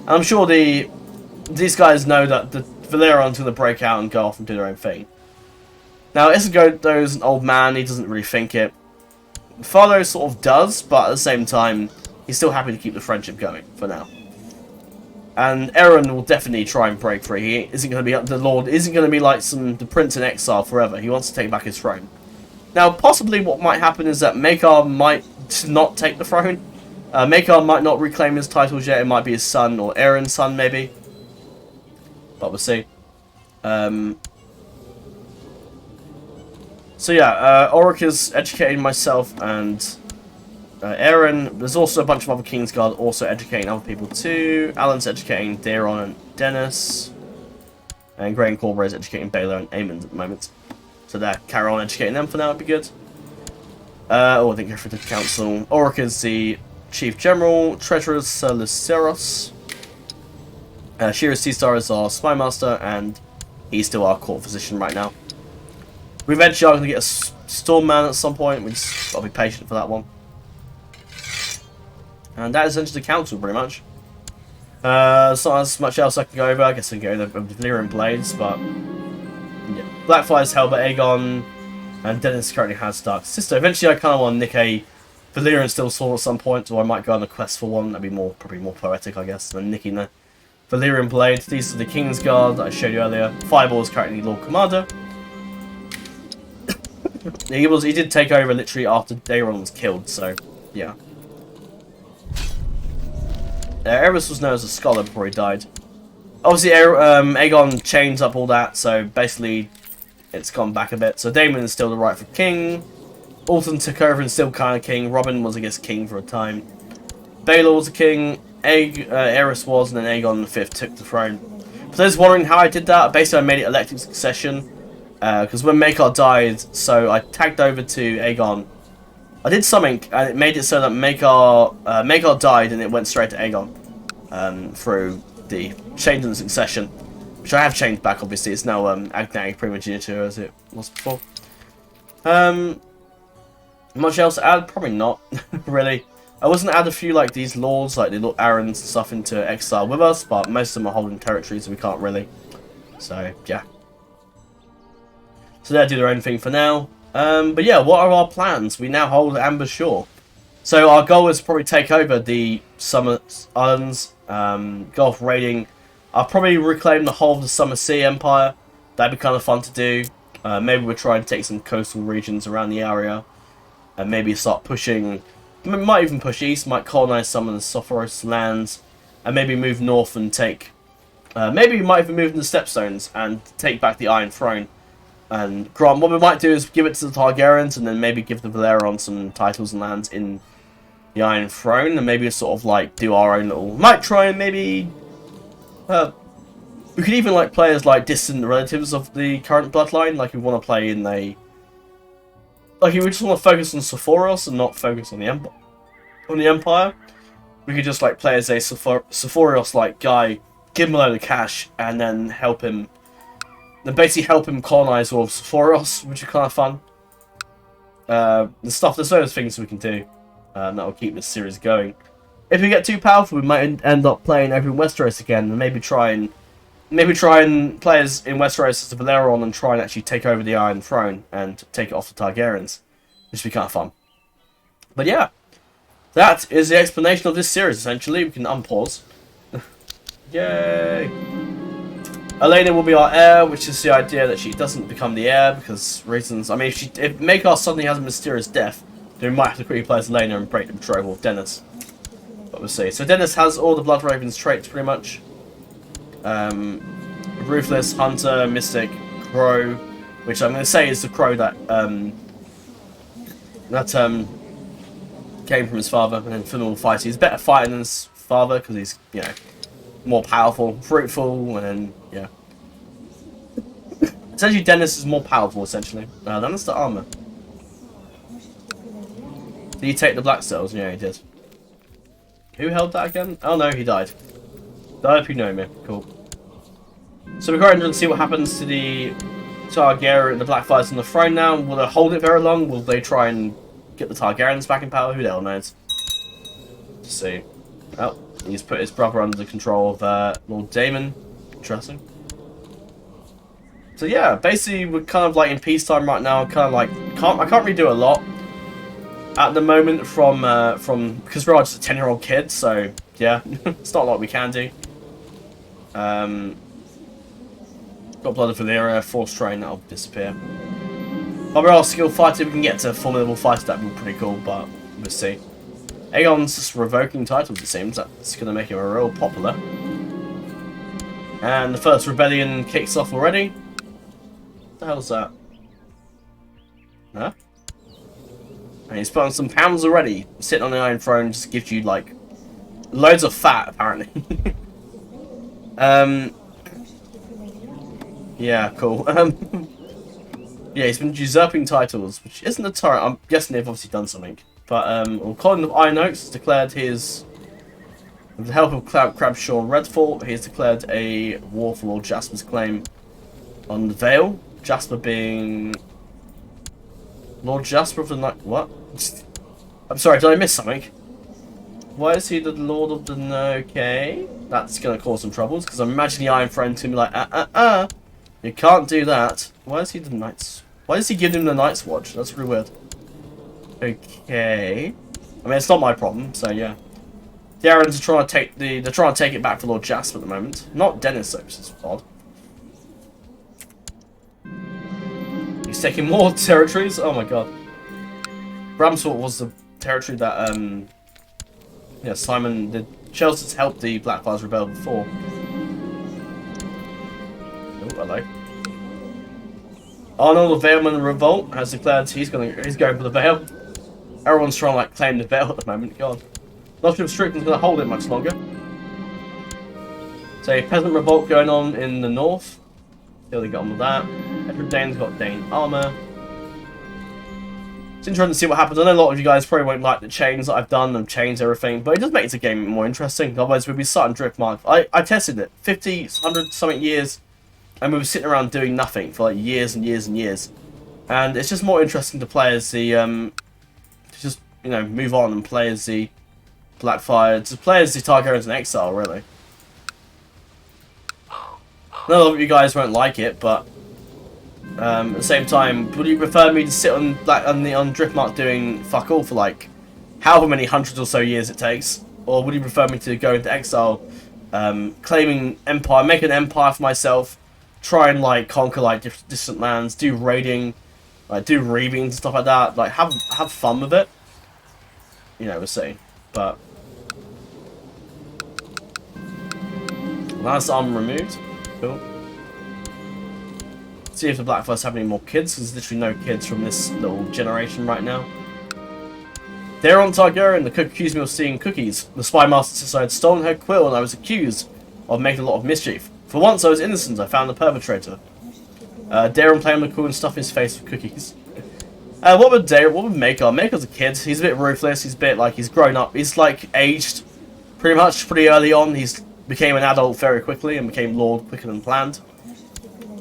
And I'm sure these guys know that the Velaryons are going to break out and go off and do their own thing. Now, Isigodo's an old man, he doesn't really think it. Fardo sort of does, but at the same time, he's still happy to keep the friendship going, for now. And Aeron will definitely try and break free. He isn't going to be, the Lord isn't going to be like the Prince in exile forever. He wants to take back his throne. Now, possibly what might happen is that Makar might not take the throne. Makar might not reclaim his titles yet. It might be his son, or Aeron's son, maybe. But we'll see. So yeah, Auric is educating myself and Aeron. There's also a bunch of other Kingsguard also educating other people too. Alan's educating Daeron and Dennis. And Grey and Corbray is educating Baelor and Aemond at the moment. So there, carry on educating them for now, would be good. I didn't go through the council. Auric is the Chief General. Treasurer is Sir Luceros. Shira Seastar is our Spy Master, and he's still our court physician right now. We eventually are going to get a Storm Man at some point. We just got to be patient for that one. And that is essentially the council, pretty much. There's not as much else I can go over. I guess I can go over the Valyrian Blades, but yeah. Blackfyre's Helbert Aegon, and Dennis currently has Dark Sister. Eventually, I kind of want to nick a Valyrian Steel Sword at some point, or I might go on a quest for one. That'd be probably more poetic, I guess, than nicking the Valyrian Blade. These are the Kingsguard that I showed you earlier. Fireball is currently Lord Commander. He did take over literally after Daeron was killed, so yeah. Eris was known as a scholar before he died. Obviously, Aegon chains up all that, so basically it's gone back a bit. So Daemon is still the rightful king. Alton took over and still kind of king. Robin was, I guess, king for a time. Baelor was a king. Eris was, and then Aegon V took the throne. For those wondering how I did that, basically I made it elective succession. Because when Makar died, so I tagged over to Aegon. I did something, and it made it so that Makar died, and it went straight to Aegon through the change in succession, which I have changed back. Obviously, it's now Agnatic Primogeniture as it was before. Much else to add? Probably not, really. I was going to add a few like these lords, like the Lord Arryns and stuff, into exile with us, but most of them are holding territory, so we can't really. So yeah. So they'll do their own thing for now. But yeah, what are our plans? We now hold Amber Shore. So our goal is to probably take over the Summit Islands, go off raiding. I'll probably reclaim the whole of the Summer Sea Empire. That'd be kind of fun to do. Maybe we'll try and take some coastal regions around the area. And maybe start pushing... Might even push east, might colonize some of the Sophoros lands. And maybe move north and take... maybe we might even move into the Stepstones and take back the Iron Throne. And grant, what we might do is give it to the Targaryens and then maybe give the Velaryon some titles and lands in the Iron Throne. And maybe sort of like do our own little... Might try and maybe... we could even like play as like distant relatives of the current bloodline. Like we want to play in a... Like if we just want to focus on Sophoros and not focus on the Empire. We could just like play as a Sophoros like guy, give him a load of cash, and then help him... Then basically help him colonize all of Sophoros, which is kind of fun. There's those things we can do that will keep this series going. If we get too powerful, we might end up playing over in Westeros again, and maybe try and play as in Westeros as the Velaryon and try and actually take over the Iron Throne and take it off the Targaryens, which would be kind of fun. But yeah, that is the explanation of this series. Essentially, we can unpause. Yay! Elena will be our heir, which is the idea that she doesn't become the heir because reasons. I mean, if Maekar suddenly has a mysterious death, then we might have to quickly play as Elena and break the betrothal of Dennis. But we'll see. So Dennis has all the Blood Ravens traits pretty much. Ruthless, Hunter, Mystic, Crow, which I'm going to say is the Crow that came from his father, and then phenomenal fighter. He's better fighting than his father because he's more powerful, fruitful, and then yeah. Essentially, Dennis is more powerful. Essentially, that's the armor. Did he take the black cells? Yeah, he did. Who held that again? Oh no, he died. I hope you know me. Cool. So we're going to see what happens to the Targaryen and the Blackfyres on the throne now. Will they hold it very long? Will they try and get the Targaryens back in power? Who the hell knows? Let's see. Oh, he's put his brother under the control of Lord Daemon. Interesting. So yeah, basically we're kind of like in peacetime right now. Kind of like I can't really do a lot at the moment from because we're all just a 10-year-old kid. So yeah, it's not a lot we can do. Got Blood of Valyria, Force Train, that'll disappear. Overall skill fighter, if we can get to formidable fighter, that'd be pretty cool, but we'll see. Aegon's just revoking titles, it seems. That's going to make him a real popular. And the first rebellion kicks off already. What the hell's that? Huh? And he's put on some pounds already. Sitting on the Iron Throne just gives you, like, loads of fat, apparently. Yeah, cool. Yeah, he's been usurping titles, which isn't a turret. I'm guessing they've obviously done something. But, Colin of Iron Oaks has declared his... With the help of Crabshaw and Redfall, he has declared a war for Lord Jasper's claim on the Vale. Jasper being... Lord Jasper of the Night... What? I'm sorry, did I miss something? Why is he the Lord of the... Okay. That's going to cause some troubles, because I'm imagining the Iron Throne to be like, you can't do that. Why is he the Night's... Why does he give him the Night's Watch? That's really weird. Okay. I mean, it's not my problem, so yeah. The Arrons are trying to take they're trying to take it back for Lord Jasper at the moment. Not Dennis, though, which is odd. He's taking more territories? Oh my god. Bramsford was the territory that, yeah, Simon... The Chelsea's helped the Blackfyre Rebellion before. Oh, hello. Arnold of Valeman Revolt has declared he's going for the Vale. Everyone's trying to like claim the Vale at the moment. God, not sure if Strickland's going to hold it much longer. So a peasant revolt going on in the north. Still they got on with that. Edward Dane's got Dane armor. It's interesting to see what happens. I know a lot of you guys probably won't like the changes that I've done and changed everything, but it does make the game more interesting. Otherwise, we'd be starting Driftmark. I tested it 50, 100 something years. And we were sitting around doing nothing for like years and years and years. And it's just more interesting to play as the, to just, you know, move on and play as the Blackfyre, to play as the Targaryens in exile, really. I know a lot of you guys won't like it, but At the same time, would you prefer me to sit on Driftmark doing fuck all for like however many hundreds or so years it takes, or would you prefer me to go into exile, claiming empire, make an empire for myself, try and like conquer like distant lands, do raiding, like do reaving and stuff like that, like have fun with it. You know, we'll see. But last arm removed. Cool. See if the Blackfyres have any more kids, because there's literally no kids from this little generation right now. Daeron Targaryen, the cook accused me of stealing cookies. The spy master says I had stolen her quill and I was accused of making a lot of mischief. For once I was innocent, I found the perpetrator. Daeron playing with the quill and stuffing his face with cookies. What would Maekar? Maekar's a kid. He's a bit ruthless. He's a bit like he's grown up. He's like aged pretty early on. He's became an adult very quickly and became lord quicker than planned.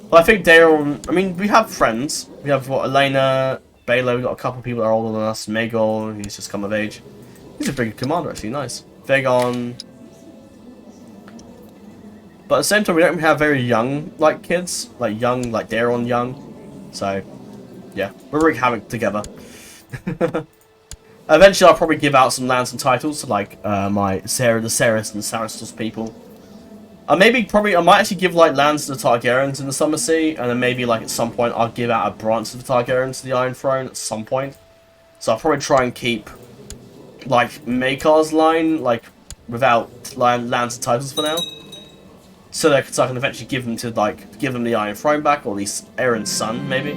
But I think Daeron. I mean, we have friends. We have what, Elena, Baelo. We've got a couple of people that are older than us. Maegor, he's just come of age. He's a pretty good commander actually. Nice. Vagon. But at the same time, we don't have very young like kids, like Daeron young. So. Yeah, we're wreaking havoc together. Eventually, I'll probably give out some lands and titles to like the Cerys and Sarastos people. I might actually give like lands to the Targaryens in the Summer Sea, and then maybe like at some point I'll give out a branch of the Targaryens to the Iron Throne at some point. So I'll probably try and keep like Maekar's line like without lands and titles for now, so that I can eventually give them the Iron Throne back, or at least Aeron's son maybe.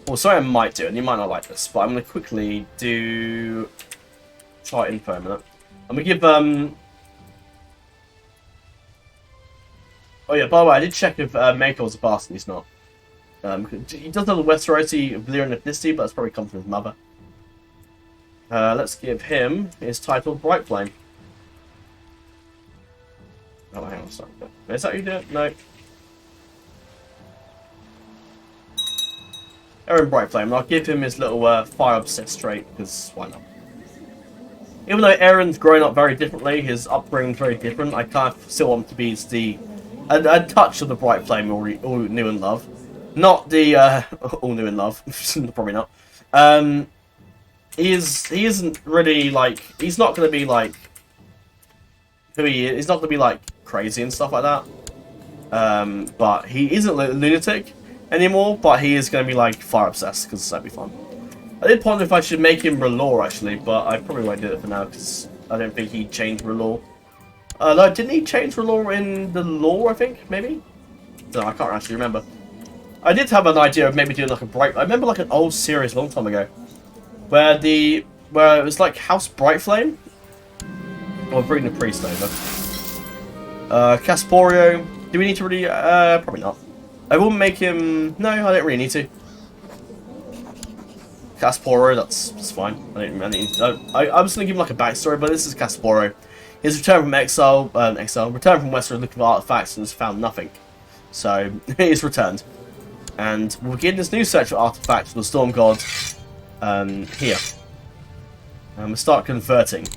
Well, sorry, I might do it, and you might not like this, but I'm going to quickly do chart info a minute. I'm going to give, oh yeah, by the way, I did check if Maekar was a bastard, he's not. He does have the Westerosi Velaryon Dynasty, but it's probably come from his mother. Let's give him his title, Bright Flame. Oh, hang on a second. Is that how you do it? No. Aeron Bright Flame, and I'll give him his little fire obsessed trait, because why not? Even though Aeron's grown up very differently, his upbringing's very different, I kind of still want him to be a touch of the Bright Flame all new in love. Not the all new in love, probably not. He isn't really like, he's not going to be like who he is. He's not going to be like crazy and stuff like that. But he isn't a lunatic anymore, but he is going to be like fire obsessed, because that'd be fun. I did ponder if I should make him R'hllor actually, but I probably won't do it for now because I don't think he'd change R'hllor. No, didn't he change R'hllor in the lore? I think maybe. No, I can't actually remember. I did have an idea of maybe doing like I remember like an old series a long time ago, where it was like House Brightflame. I'll bring the priest over. Casporio. Do we need to really? Probably not. I wouldn't make him... No, I don't really need to. Casporro, that's fine. I was going to give him like a backstory, but this is Casporro. He's returned from returned from Westeros looking for artifacts and has found nothing. So, he's returned. And we'll begin this new search for artifacts for the Storm God here. And we'll start converting,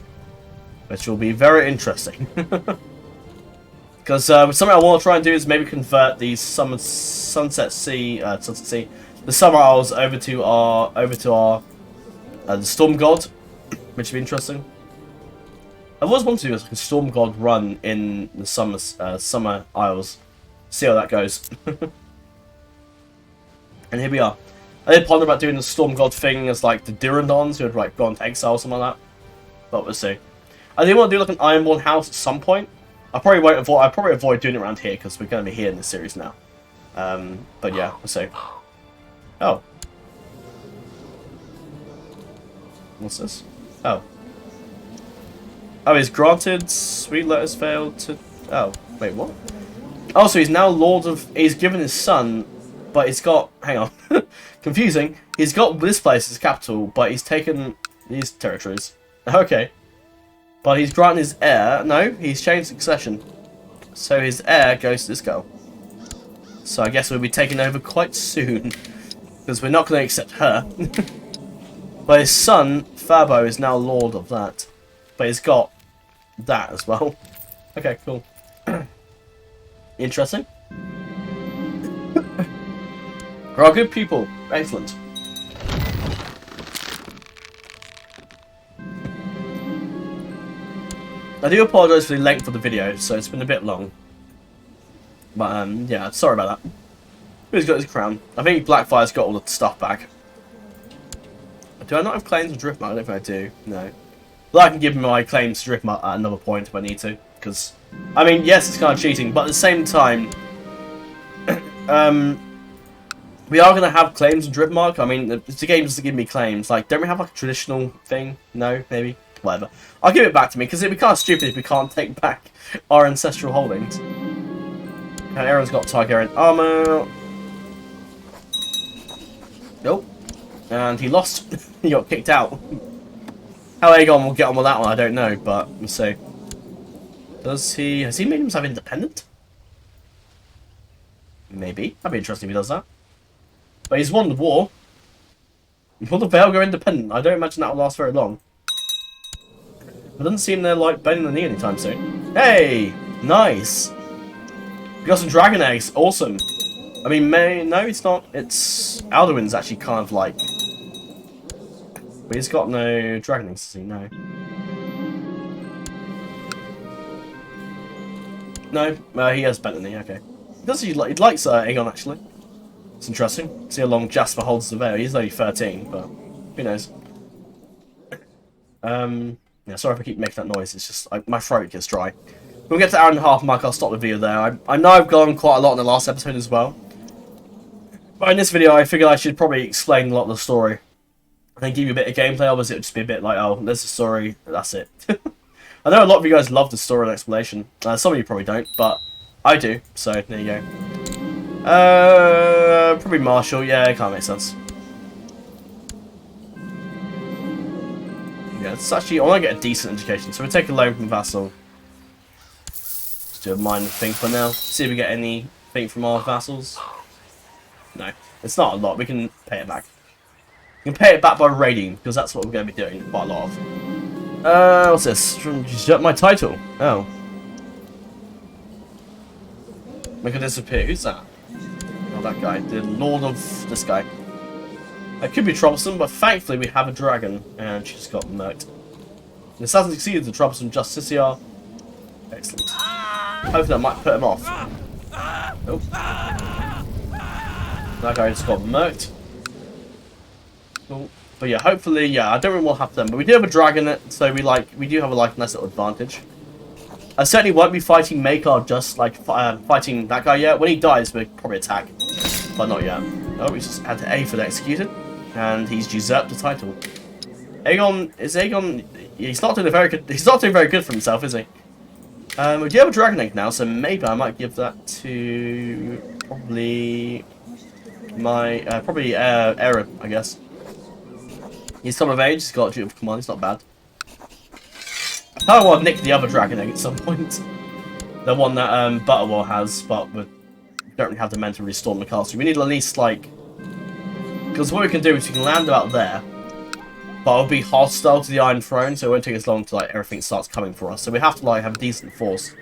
which will be very interesting. Because something I want to try and do is maybe convert the Sunset Sea, the Summer Isles over to our the Storm God, which would be interesting. I've always wanted to do like a Storm God run in the Summer Isles, see how that goes. And here we are. I did ponder about doing the Storm God thing as like the Durandons who had like gone to exile or something like that, but we'll see. I do want to do like an Ironborn house at some point. I'll probably avoid doing it around here because we're going to be here in this series now. But yeah, we'll see. Oh. What's this? Oh. Oh, he's granted. Sweet letters failed to... Oh, wait, what? Oh, so he's now Lord of... He's given his son, but he's got... Hang on. Confusing. He's got this place as capital, but he's taken these territories. Okay. But he's granted his heir... No, he's changed succession. So his heir goes to this girl. So I guess we'll be taking over quite soon. Because we're not going to accept her. But his son, Fabo, is now Lord of that. But he's got that as well. Okay, cool. Interesting. There are good people. Excellent. I do apologise for the length of the video, so it's been a bit long. But, yeah, sorry about that. Who's got his crown? I think Blackfyre's got all the stuff back. Do I not have claims to Driftmark? I don't think I do. No. But I can give my claims to Driftmark at another point if I need to. Because, I mean, yes, it's kind of cheating, but at the same time, we are going to have claims on Driftmark. I mean, it's a game just to give me claims. Like, don't we have like a traditional thing? No, maybe? Whatever. I'll give it back to me, because it'd be kind of stupid if we can't take back our ancestral holdings. And Aeron's got Targaryen armor. Nope. And he lost. He got kicked out. How Aegon will get on with that one, I don't know, but we'll see. Has he made himself independent? Maybe. That'd be interesting if he does that. But he's won the war. Will the Vale go independent? I don't imagine that will last very long. It doesn't seem they're like bending the knee anytime soon. Hey! Nice! We got some dragon eggs. Awesome. I mean, no, it's not. It's... Alduin's actually kind of like... But he's got no dragon eggs, does he? No. No, he has bent the knee, okay. He likes Aegon, actually. It's interesting. See how long Jasper holds the Vale. He's only 13, but who knows. Yeah, sorry if I keep making that noise. It's just, my throat gets dry. When we get to the hour and a half mark, I'll stop the video there. I know I've gone quite a lot in the last episode as well. But in this video, I figured I should probably explain a lot of the story. And then give you a bit of gameplay, otherwise it would just be a bit like, oh, there's the story, that's it. I know a lot of you guys love the story and explanation. Some of you probably don't, but I do. So, there you go. Probably Marshall. Yeah, it kind of makes sense. Yeah, it's actually, I want to get a decent education. So we'll take a loan from Vassal. Just do a minor thing for now. See if we get anything from our vassals. No, it's not a lot. We can pay it back. We can pay it back by raiding, because that's what we're going to be doing quite a lot of. What's this? My title. Oh. Make it disappear. Who's that? Oh, that guy. The lord of this guy. That could be troublesome, but thankfully we have a dragon, and she just got murked. This hasn't succeeded, the troublesome Justiciar. Excellent. Hopefully that might put him off. Nope. That guy just got murked. Cool. But yeah, hopefully, yeah, I don't really want to have them, but we do have a dragon, so we do have a nice little advantage. I certainly won't be fighting Maekar just like fighting that guy yet. When he dies, we'll probably attack, but not yet. Oh, we just had A for the executed, and he's usurped the title. Aegon is Aegon. He's not doing very good. He's not doing very good for himself, is he? We do have a dragon egg now, so maybe I might give that to probably my Aaron, I guess. He's come of age, he's got a duty of command, he's not bad. I kind of want to nick the other dragon egg at some point. The one that Butterwell has, but we don't really have the men to restore the castle. We need at least, like... Because what we can do is we can land about there, but it'll be hostile to the Iron Throne, so it won't take as long to, like, everything starts coming for us. So we have to, like, have a decent force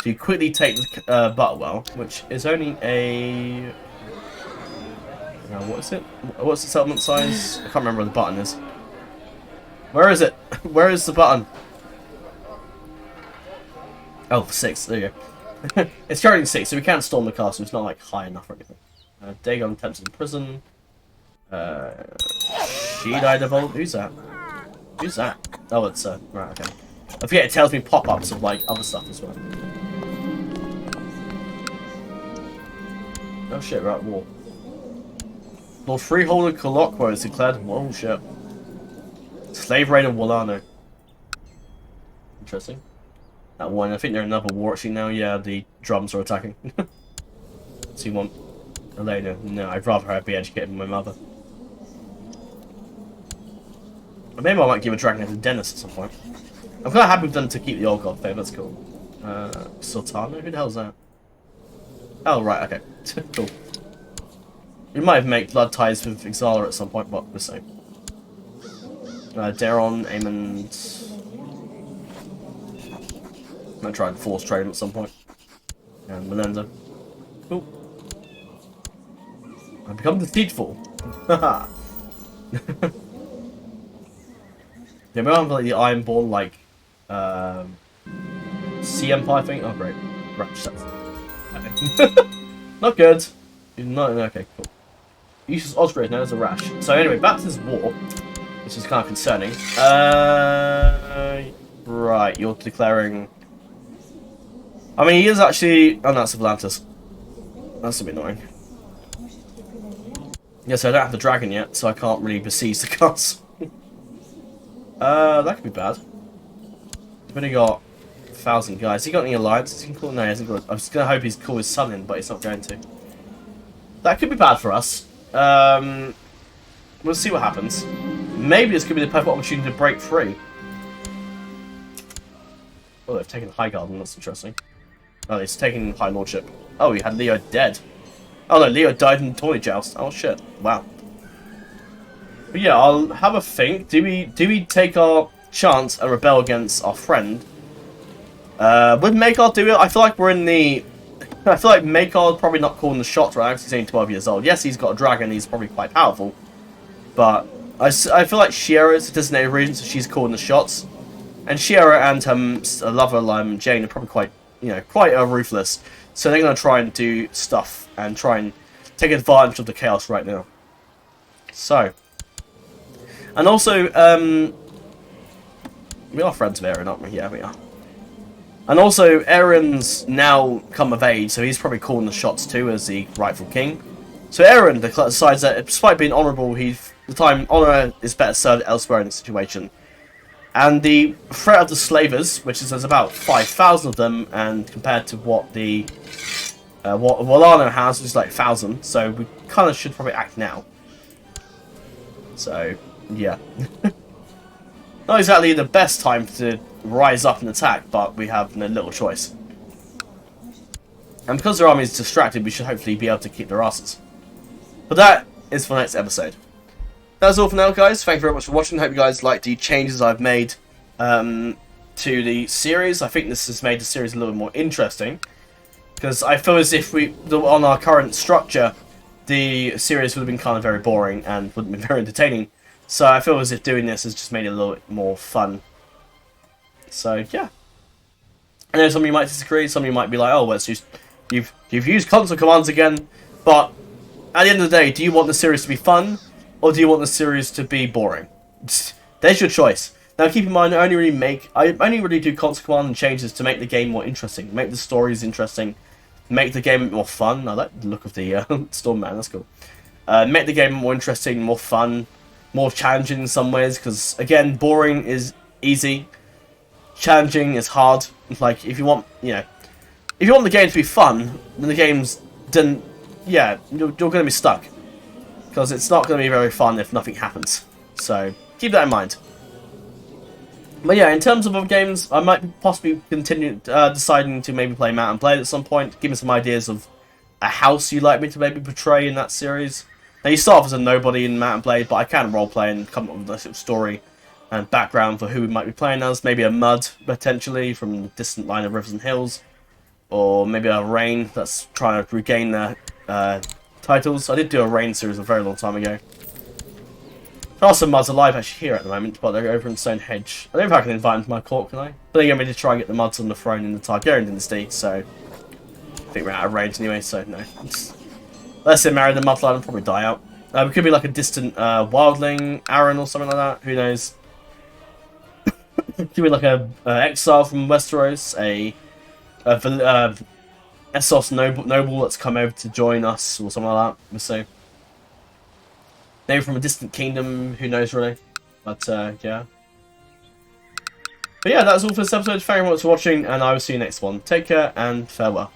to quickly take the Butterwell, which is only a... what is it? What's the settlement size? I can't remember where the button is. Where is it? Where is the button? Oh, 6. There you go. It's currently 6, so we can't storm the castle. It's not like high enough or anything. Dagon attempts in prison. She died of old. Who's that? Who's that? Oh, it's right. Okay. I forget it tells me pop-ups of like other stuff as well. Oh shit, we're at war. Lord Freeholder Colloquo is declared. Oh shit. Slave raid of Wallano. Interesting. That one, I think they're in another war actually now. Yeah, the drums are attacking. So you want Elena? No, I'd rather her be educated than my mother. Or maybe I might give a dragon to Dennis at some point. I'm kind of happy with them to keep the old god fame, that's cool. Sultana? Who the hell's that? Oh, right, okay. Cool. We might make blood ties with Ixala at some point, but we'll see. Daeron, Aemond... I'm gonna try and force trade him at some point. And Melinda. Oh. I've become deceitful. Haha. Yeah, maybe I'm like the Ironborn, like, Sea Empire thing. Oh, great. Right, okay. Not good. Not, okay, cool. Uses Osprey now as a rash. So anyway, back to this war, which is kind of concerning. Right, you're declaring... I mean, he is actually... Oh, no, that's Atlantis. That's a bit annoying. Yeah, so I don't have the dragon yet, so I can't really besiege the castle. That could be bad. We've only got 1,000 guys. Has he got any alliances? He can call? No, he hasn't got. I was going to hope he's call his son in, but he's not going to. That could be bad for us. We'll see what happens. Maybe this could be the perfect opportunity to break free. Oh, they've taken High Garden. That's interesting. Oh, he's taking High Lordship. Oh, he had Leo dead. Oh no, Leo died in the tourney joust. Oh shit! Wow. But yeah, I'll have a think. Do we take our chance and rebel against our friend? Would Maekar do it? I feel like we're in the... I feel like Maekar's probably not calling the shots, right? Because he's only 12 years old. Yes, he's got a dragon. He's probably quite powerful. But I feel like Shiera is a designated regent, so she's calling the shots. And Shiera and her lover, Jane, are probably quite, quite ruthless. So they're going to try and do stuff and try and take advantage of the chaos right now. So... And also, we are friends of Aeron, aren't we? Yeah, we are. And also, Aeron's now come of age, so he's probably calling the shots too as the rightful king. So Aeron decides that, despite being honourable, honour is better served elsewhere in the situation. And the threat of the slavers, which is there's about 5,000 of them, and compared to what the what Volano has, which is like 1,000, so we kind of should probably act now. So. Yeah. Not exactly the best time to rise up and attack, but we have no little choice. And because their army is distracted, we should hopefully be able to keep their asses. But that is for the next episode. That's all for now, guys. Thank you very much for watching. Hope you guys like the changes I've made to the series. I think this has made the series a little more interesting. Because I feel as if on our current structure, the series would have been kind of very boring and wouldn't be very entertaining. So I feel as if doing this has just made it a little bit more fun. So yeah. I know some of you might disagree, some of you might be like, oh, well, you've used console commands again. But at the end of the day, do you want the series to be fun, or do you want the series to be boring? There's your choice. Now keep in mind, I only really do console command and changes to make the game more interesting, make the stories interesting, make the game more fun. I like the look of the Storm Man, that's cool. Make the game more interesting, more fun, more challenging in some ways, because again, boring is easy, challenging is hard. Like if you want the game to be fun, then the game's done. Yeah, you're going to be stuck, because it's not going to be very fun if nothing happens. So keep that in mind. But yeah, in terms of other games, I might possibly continue deciding to maybe play Mount and Blade at some point. Give me some ideas of a house you'd like me to maybe portray in that series. Now, you start off as a nobody in Mount and Blade, but I can roleplay and come up with a sort of story and background for who we might be playing as. Maybe a Mud, potentially, from the distant line of rivers and hills. Or maybe a Rain that's trying to regain their titles. I did do a Rain series a very long time ago. There are some Muds alive actually here at the moment, but they're over in Stonehenge. I don't know if I can invite them to my court, can I? But they're going to try and get the Muds on the throne in the Targaryen Dynasty, so I think we're out of range anyway, so no. Unless they marry the Mudline, I'll probably die out. It could be like a distant wildling, Aaron or something like that, who knows. Could be like a exile from Westeros, a Essos noble that's come over to join us, or something like that, we'll see. Maybe from a distant kingdom, who knows really. But yeah. But yeah, that's all for this episode. Thank you very much for watching, and I will see you next one. Take care, and farewell.